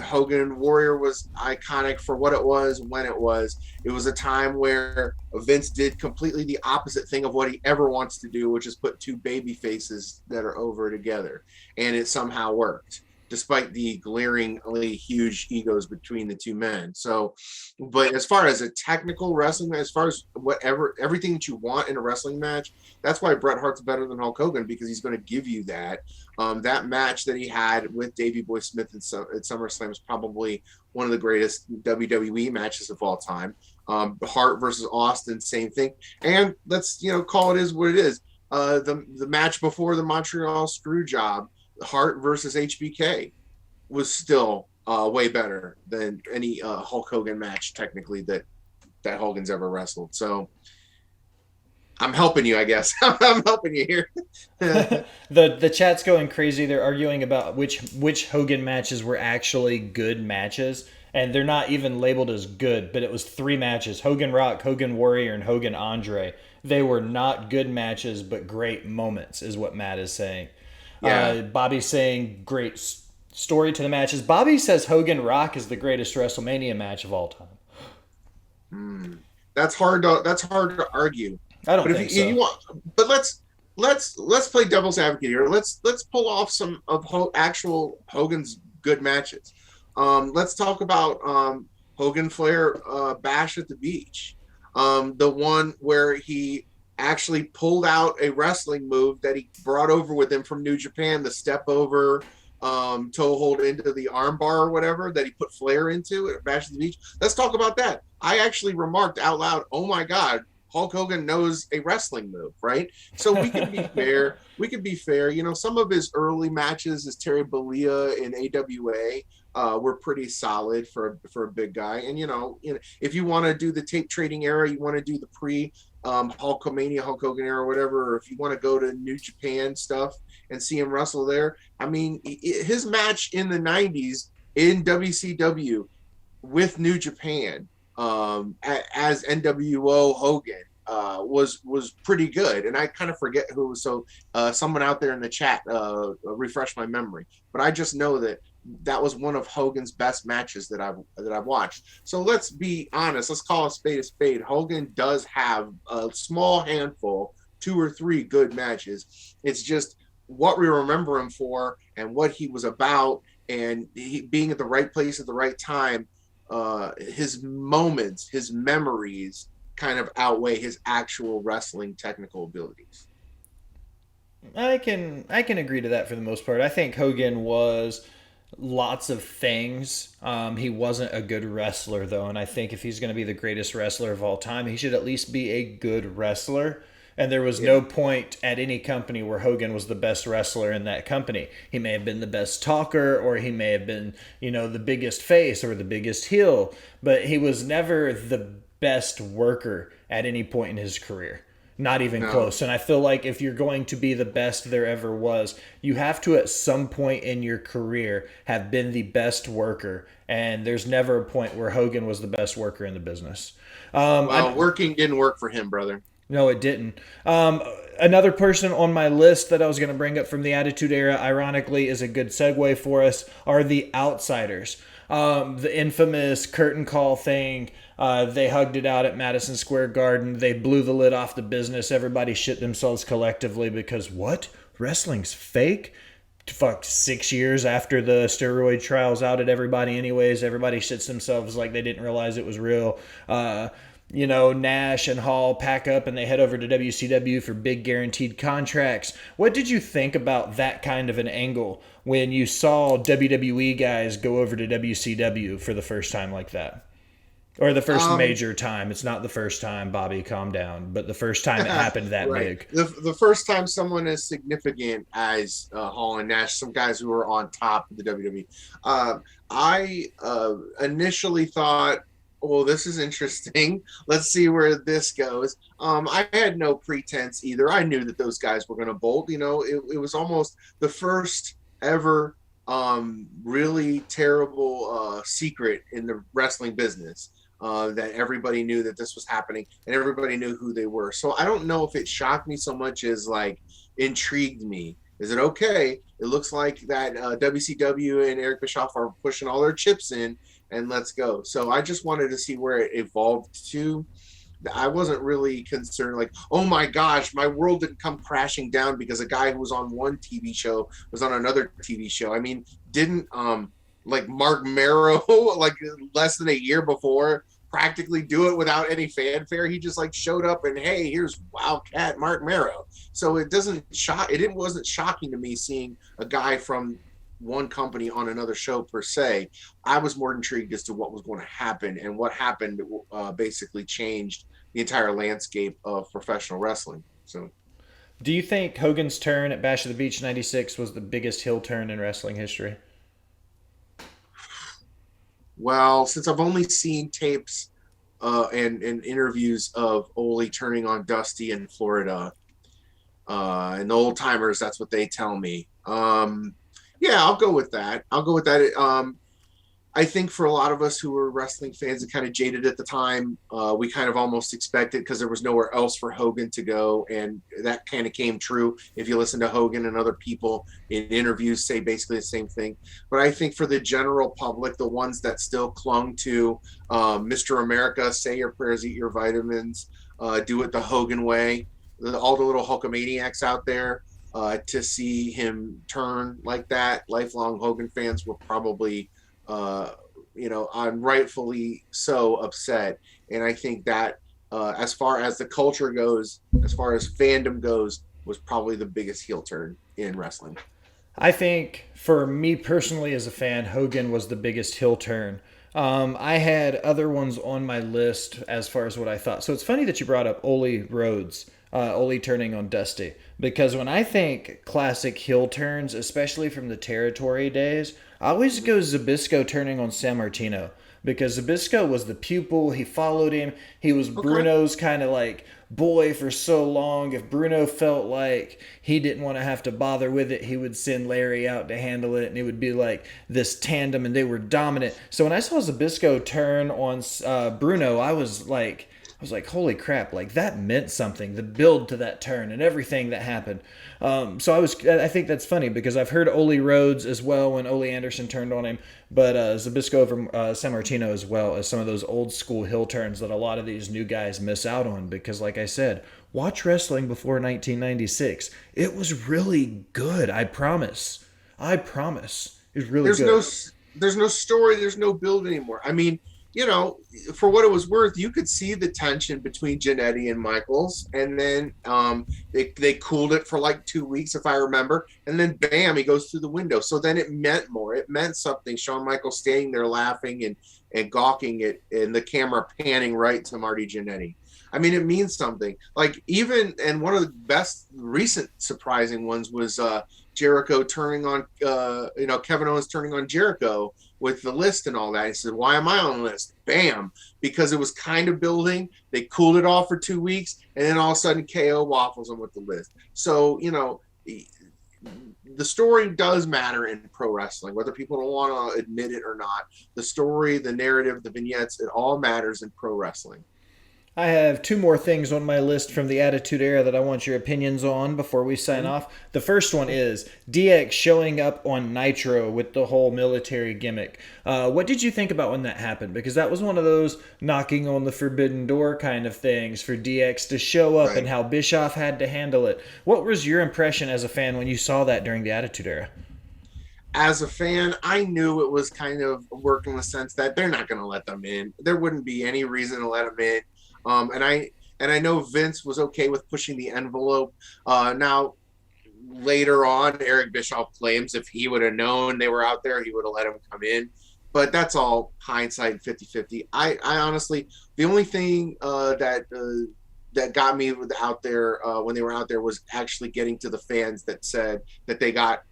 Hogan Warrior was iconic for what it was when it was. It was a time where Vince did completely the opposite thing of what he ever wants to do, which is put two baby faces that are over together, and it somehow worked despite the glaringly huge egos between the two men. So, but as far as a technical wrestling, as far as whatever everything that you want in a wrestling match, that's why Bret Hart's better than Hulk Hogan, because he's going to give you that. That match that he had with Davey Boy Smith at SummerSlam is probably one of the greatest WWE matches of all time. Hart versus Austin, same thing. And let's call it is what it is. The match before the Montreal Screwjob, Hart versus HBK, was still way better than any Hulk Hogan match technically that Hogan's ever wrestled. So I'm helping you, I guess. I'm helping you here. The chat's going crazy. They're arguing about which Hogan matches were actually good matches, and they're not even labeled as good. But it was 3 matches: Hogan Rock, Hogan Warrior, and Hogan Andre. They were not good matches, but great moments, is what Matt is saying. Yeah. Bobby's saying great story to the matches. Bobby says Hogan Rock is the greatest WrestleMania match of all time. That's hard to argue. I don't But think if you so. want, but let's play devil's advocate here. Let's pull off some of actual Hogan's good matches. Let's talk about Hogan Flair Bash at the Beach. The one where he actually pulled out a wrestling move that he brought over with him from New Japan, the step over toe hold into the armbar or whatever that he put Flair into at Bash at the Beach. Let's talk about that. I actually remarked out loud, "Oh my God, Hulk Hogan knows a wrestling move," right? So we can be fair. We can be fair. Some of his early matches as Terry Bollea in AWA were pretty solid for a big guy. And if you want to do the tape trading era, you want to do the pre Hulkamania, Hulk Hogan era, or whatever, or if you want to go to New Japan stuff and see him wrestle there, I mean, his match in the '90s in WCW with New Japan as NWO Hogan was pretty good. And I kind of forget who was. So someone out there in the chat refresh my memory, but I just know that was one of Hogan's best matches that I've watched. So let's be honest. Let's call a spade a spade. Hogan does have a small handful, 2 or 3 good matches. It's just what we remember him for and what he was about, and he being at the right place at the right time. His moments, his memories kind of outweigh his actual wrestling technical abilities. I can agree to that for the most part. I think Hogan was lots of things. He wasn't a good wrestler though, and I think if he's going to be the greatest wrestler of all time, he should at least be a good wrestler. And there was no point at any company where Hogan was the best wrestler in that company. He may have been the best talker, or he may have been, the biggest face or the biggest heel, but he was never the best worker at any point in his career. Not even No. close. And I feel like if you're going to be the best there ever was, you have to at some point in your career have been the best worker. And there's never a point where Hogan was the best worker in the business. Well, working didn't work for him, brother. No, it didn't. Another person on my list that I was going to bring up from the Attitude Era, ironically, is a good segue for us, are the Outsiders. The infamous curtain call thing. They hugged it out at Madison Square Garden. They blew the lid off the business. Everybody shit themselves collectively because what? Wrestling's fake? Fuck, 6 years after the steroid trials outed everybody anyways. Everybody shits themselves like they didn't realize it was real. Nash and Hall pack up and they head over to WCW for big guaranteed contracts. What did you think about that kind of an angle when you saw WWE guys go over to WCW for the first time like that? Or the first major time. It's not the first time, Bobby, calm down. But the first time it happened that Right. big. The first time someone as significant as Hall and Nash, some guys who were on top of the WWE, I initially thought, well, this is interesting. Let's see where this goes. I had no pretense either. I knew that those guys were going to bolt. It was almost the first ever really terrible secret in the wrestling business. That everybody knew that this was happening and everybody knew who they were. So I don't know if it shocked me so much as like intrigued me. Is it okay? It looks like that WCW and Eric Bischoff are pushing all their chips in, and let's go. So I just wanted to see where it evolved to. I wasn't really concerned, like, oh my gosh, my world didn't come crashing down because a guy who was on one TV show was on another TV show. I mean, didn't like Mark Marrow, like less than a year before, practically do it without any fanfare? He just like showed up and hey, here's Wildcat Mark Marrow. So it wasn't shocking to me seeing a guy from one company on another show per se. I was more intrigued as to what was going to happen, and what happened basically changed the entire landscape of professional wrestling. So, Do you think Hogan's turn at Bash of the Beach '96 was the biggest heel turn in wrestling history? well, since I've only seen tapes and interviews of Ole turning on Dusty in Florida, and the old timers, that's what they tell me. Yeah, I'll go with that. I'll go with that. I think for a lot of us who were wrestling fans and kind of jaded at the time, we kind of almost expected, because there was nowhere else for Hogan to go, and that kind of came true. If you listen to Hogan and other people in interviews say basically the same thing. But I think for the general public, the ones that still clung to Mr. America, say your prayers, eat your vitamins, do it the Hogan way, all the little Hulkamaniacs out there, to see him turn like that, lifelong Hogan fans were probably I'm rightfully so upset. And I think that as far as the culture goes, as far as fandom goes, was probably the biggest heel turn in wrestling. I think for me personally as a fan, Hogan was the biggest heel turn. I had other ones on my list as far as what I thought. So it's funny that you brought up Ole Rhodes, Ole turning on Dusty, because when I think classic heel turns, especially from the territory days, I always go Zabisco turning on San Martino, because Zabisco was the pupil. He followed him. He was Okay. Bruno's kind of like boy for so long. If Bruno felt like he didn't want to have to bother with it, he would send Larry out to handle it, and it would be like this tandem, and they were dominant. So when I saw Zabisco turn on Bruno, I was like, holy crap! Like that meant something. The build to that turn and everything that happened. I think that's funny because I've heard Ole Rhodes as well when Ole Anderson turned on him, but Zabisco over San Martino as well as some of those old school hill turns that a lot of these new guys miss out on because, like I said, watch wrestling before 1996. It was really good. I promise. I promise. It was really There's good. no there's no story, there's no build anymore. I mean, you know, for what it was worth, you could see the tension between Jannetty and Michaels, and then they cooled it for like 2 weeks, if I remember, and then bam, he goes through the window. So then it meant more. It meant something. Shawn Michaels standing there laughing and gawking it, and the camera panning right to Marty Jannetty. I mean, it means something. Like even, and one of the best recent surprising ones was Jericho turning on, Kevin Owens turning on Jericho with the list and all that. He said, "Why am I on the list?" Bam, because it was kind of building. They cooled it off for 2 weeks, and then all of a sudden KO waffles him with the list. So the story does matter in pro wrestling, whether people don't want to admit it or not. The story, the narrative, the vignettes, it all matters in pro wrestling. I have two more things on my list from the Attitude Era that I want your opinions on before we sign Mm-hmm. off. The first one is DX showing up on Nitro with the whole military gimmick. What did you think about when that happened? Because that was one of those knocking on the forbidden door kind of things for DX to show up and Right. how Bischoff had to handle it. What was your impression as a fan when you saw that during the Attitude Era? As a fan, I knew it was kind of working in the sense that they're not going to let them in. There wouldn't be any reason to let them in. And I know Vince was okay with pushing the envelope. Now later on, Eric Bischoff claims if he would have known they were out there, he would have let them come in. But that's all hindsight 50-50. I honestly, the only thing that got me out there when they were out there was actually getting to the fans that said that they got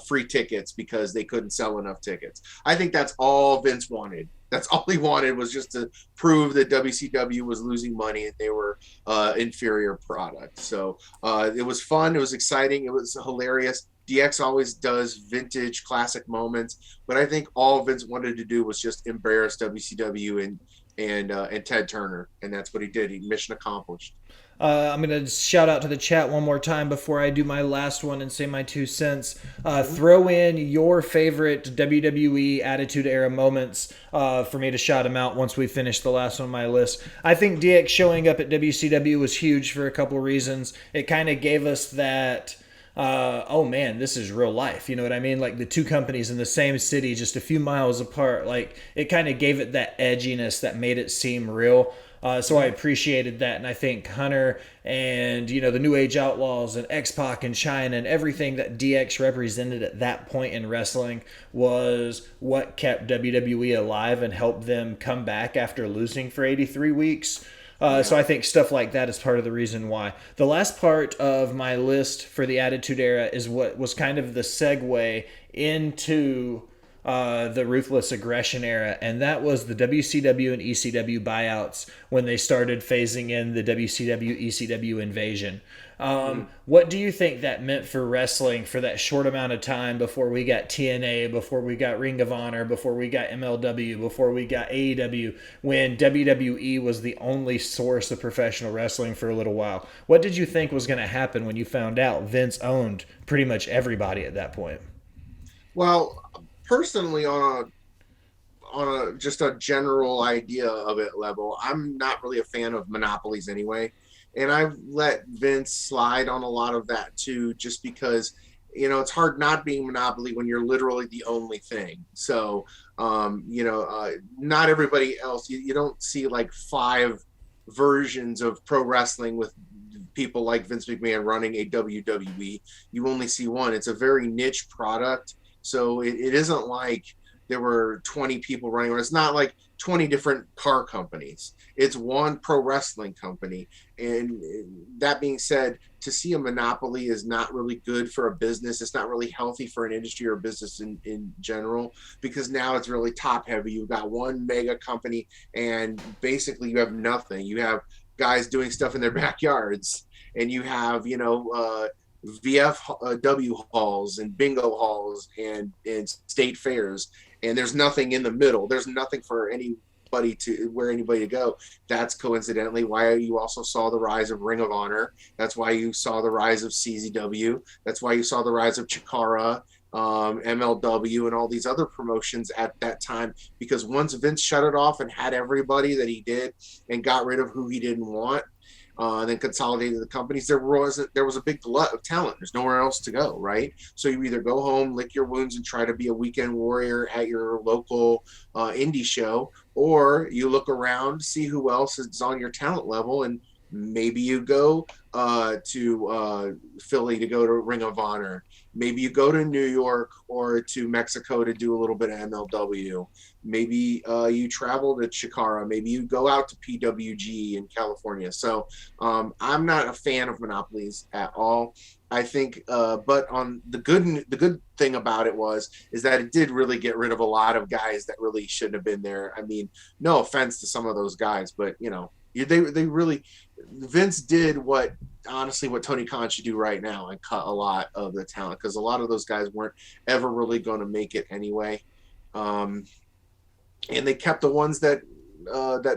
free tickets because they couldn't sell enough tickets. I think that's all Vince wanted. That's all he wanted, was just to prove that WCW was losing money and they were inferior product. So it was fun. It was exciting. It was hilarious. DX always does vintage classic moments, but I think all Vince wanted to do was just embarrass WCW and Ted Turner, and that's what he did. He mission accomplished. I'm going to shout out to the chat one more time before I do my last one and say my 2 cents. Throw in your favorite WWE Attitude Era moments for me to shout them out once we finish the last one on my list. I think DX showing up at WCW was huge for a couple reasons. It kind of gave us that. Oh man, this is real life. You know what I mean? Like the two companies in the same city, just a few miles apart. Like it kind of gave it that edginess that made it seem real. So I appreciated that, and I think Hunter and the New Age Outlaws and X-Pac and China and everything that DX represented at that point in wrestling was what kept WWE alive and helped them come back after losing for 83 weeks. So I think stuff like that is part of the reason why. The last part of my list for the Attitude Era is what was kind of the segue into the Ruthless Aggression Era, and that was the WCW and ECW buyouts when they started phasing in the WCW ECW invasion. What do you think that meant for wrestling for that short amount of time before we got TNA, before we got Ring of Honor, before we got MLW, before we got AEW, when WWE was the only source of professional wrestling for a little while? What did you think was going to happen when you found out Vince owned pretty much everybody at that point? Well, personally, on a just a general idea of it level, I'm not really a fan of monopolies anyway, and I've let Vince slide on a lot of that too, just because it's hard not being monopoly when you're literally the only thing. So not everybody else. You don't see like five versions of pro wrestling with people like Vince McMahon running a WWE. You only see one. It's a very niche product, so it isn't like there were 20 people running around. It's not like 20 different car companies. It's one pro wrestling company. And that being said, to see a monopoly is not really good for a business. It's not really healthy for an industry or a business in general, because now it's really top heavy. You've got one mega company and basically you have nothing. You have guys doing stuff in their backyards, and you have, VFW halls and bingo halls and state fairs, and there's nothing in the middle. There's nothing for anybody to go. That's coincidentally why you also saw the rise of Ring of Honor. That's why you saw the rise of CZW. That's why you saw the rise of Chikara, MLW, and all these other promotions at that time, because once Vince shut it off and had everybody that he did and got rid of who he didn't want, and then consolidated the companies, there was a big glut of talent. There's nowhere else to go, right? So you either go home, lick your wounds, and try to be a weekend warrior at your local indie show, or you look around, see who else is on your talent level, and maybe you go to Philly to go to Ring of Honor. Maybe you go to New York or to Mexico to do a little bit of MLW. Maybe you travel to Chikara. Maybe you go out to PWG in California. So I'm not a fan of monopolies at all. I think, but on the good thing about it is that it did really get rid of a lot of guys that really shouldn't have been there. I mean, no offense to some of those guys, but they really, Vince did what Tony Khan should do right now and cut a lot of the talent, because a lot of those guys weren't ever really going to make it anyway. And they kept the ones that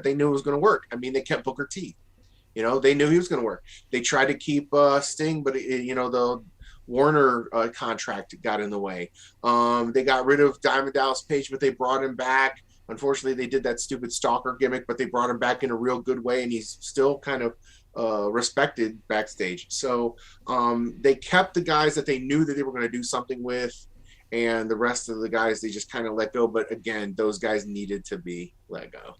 they knew was going to work. I mean, they kept Booker T. They knew he was going to work. They tried to keep Sting, but the Warner contract got in the way. They got rid of Diamond Dallas Page, but they brought him back. Unfortunately, they did that stupid stalker gimmick, but they brought him back in a real good way, and he's still kind of respected backstage. So they kept the guys that they knew that they were going to do something with, and the rest of the guys they just kind of let go. But again, those guys needed to be let go.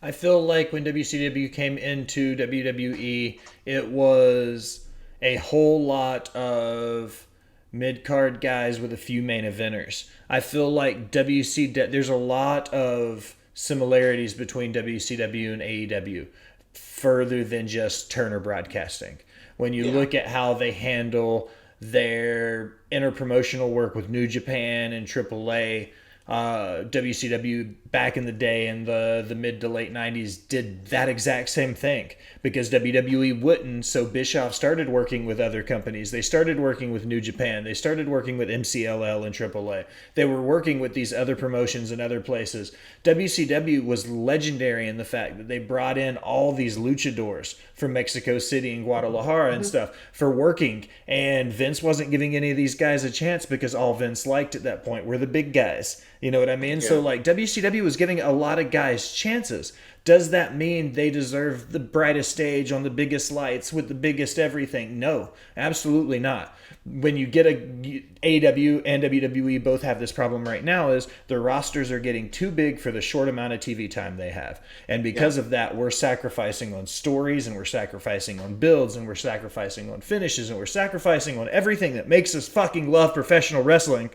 I feel like when WCW came into WWE, it was a whole lot of mid-card guys with a few main eventers. I feel like there's a lot of similarities between WCW and AEW, further than just Turner Broadcasting. When you look at how they handle their interpromotional work with New Japan and AAA, WCW back in the day in the mid to late 90s did that exact same thing because WWE wouldn't. So Bischoff started working with other companies. They started working with New Japan. They started working with MCLL and AAA. They were working with these other promotions and other places. WCW was legendary in the fact that they brought in all these luchadors from Mexico City and Guadalajara and stuff for working. And Vince wasn't giving any of these guys a chance because all Vince liked at that point were the big guys. You know what I mean? Yeah. So like WCW was giving a lot of guys chances. Does that mean they deserve the brightest stage on the biggest lights with the biggest everything? No, absolutely not. When you get AEW and WWE both have this problem right now is their rosters are getting too big for the short amount of TV time they have. And because of that, we're sacrificing on stories and we're sacrificing on builds and we're sacrificing on finishes and we're sacrificing on everything that makes us fucking love professional wrestling.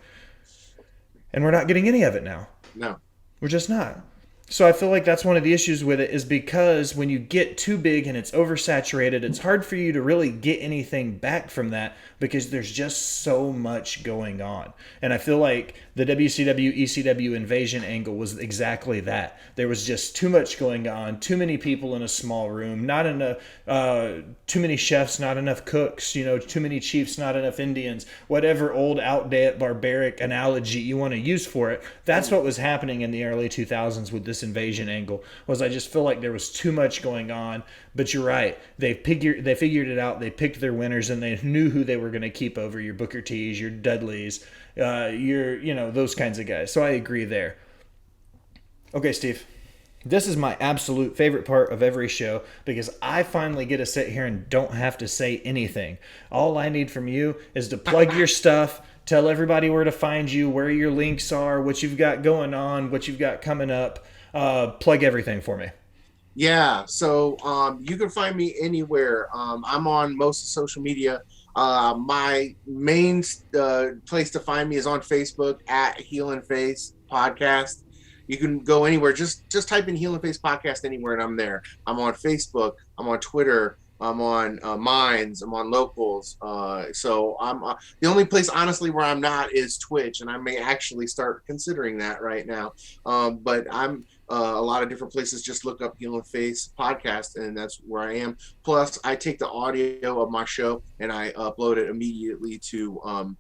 And we're not getting any of it now. No. We're just not. So I feel like that's one of the issues with it is because when you get too big and it's oversaturated, it's hard for you to really get anything back from that because there's just so much going on. And I feel like the WCW, ECW invasion angle was exactly that. There was just too much going on, too many people in a small room, not enough, too many chefs, not enough cooks, too many chiefs, not enough Indians, whatever old outdated barbaric analogy you want to use for it. That's what was happening in the early 2000s with this invasion angle was I just feel like there was too much going on. But you're right. They figured it out. They picked their winners and they knew who they were going to keep over your Booker T's, your Dudleys, those kinds of guys. So I agree there. Okay, Steve. This is my absolute favorite part of every show because I finally get to sit here and don't have to say anything. All I need from you is to plug your stuff, tell everybody where to find you, where your links are, what you've got going on, what you've got coming up. Plug everything for me. Yeah, so you can find me anywhere. I'm on most social media. My main place to find me is on Facebook at Heel and Face Podcast. You can go anywhere. Just type in Heel and Face Podcast anywhere, and I'm there. I'm on Facebook. I'm on Twitter. I'm on Minds. I'm on Locals. So I'm the only place, honestly, where I'm not is Twitch, and I may actually start considering that right now. But I'm a lot of different places. Just look up Heel and Face Podcast, and that's where I am. Plus, I take the audio of my show and I upload it immediately to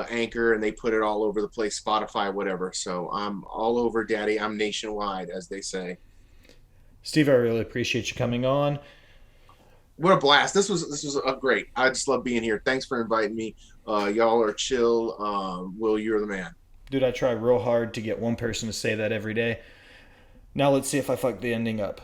Anchor, and they put it all over the place, Spotify, whatever. So I'm all over, Daddy. I'm nationwide, as they say. Steve, I really appreciate you coming on. What a blast. This was a great. I just love being here. Thanks for inviting me. Y'all are chill. Will, you're the man. Dude, I try real hard to get one person to say that every day. Now let's see if I fuck the ending up.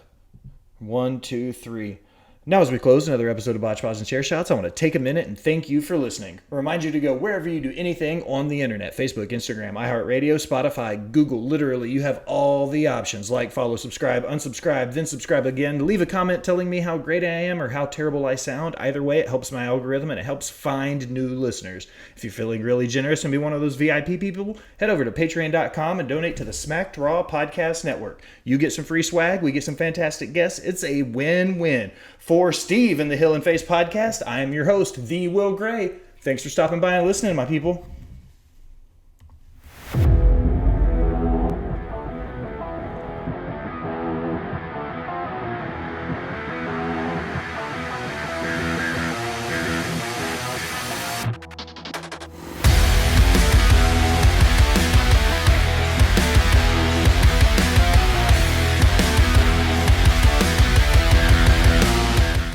1, 2, 3. Now as we close another episode of Botched, Pause, and Chair Shots, I want to take a minute and thank you for listening. Remind you to go wherever you do anything on the internet. Facebook, Instagram, iHeartRadio, Spotify, Google. Literally, you have all the options. Like, follow, subscribe, unsubscribe, then subscribe again. Leave a comment telling me how great I am or how terrible I sound. Either way, it helps my algorithm and it helps find new listeners. If you're feeling really generous and be one of those VIP people, head over to patreon.com and donate to the Smacked Raw Podcast Network. You get some free swag, we get some fantastic guests. It's a win-win. For Steve and the Heel and Face Podcast, I am your host, The Will Gray. Thanks for stopping by and listening, my people.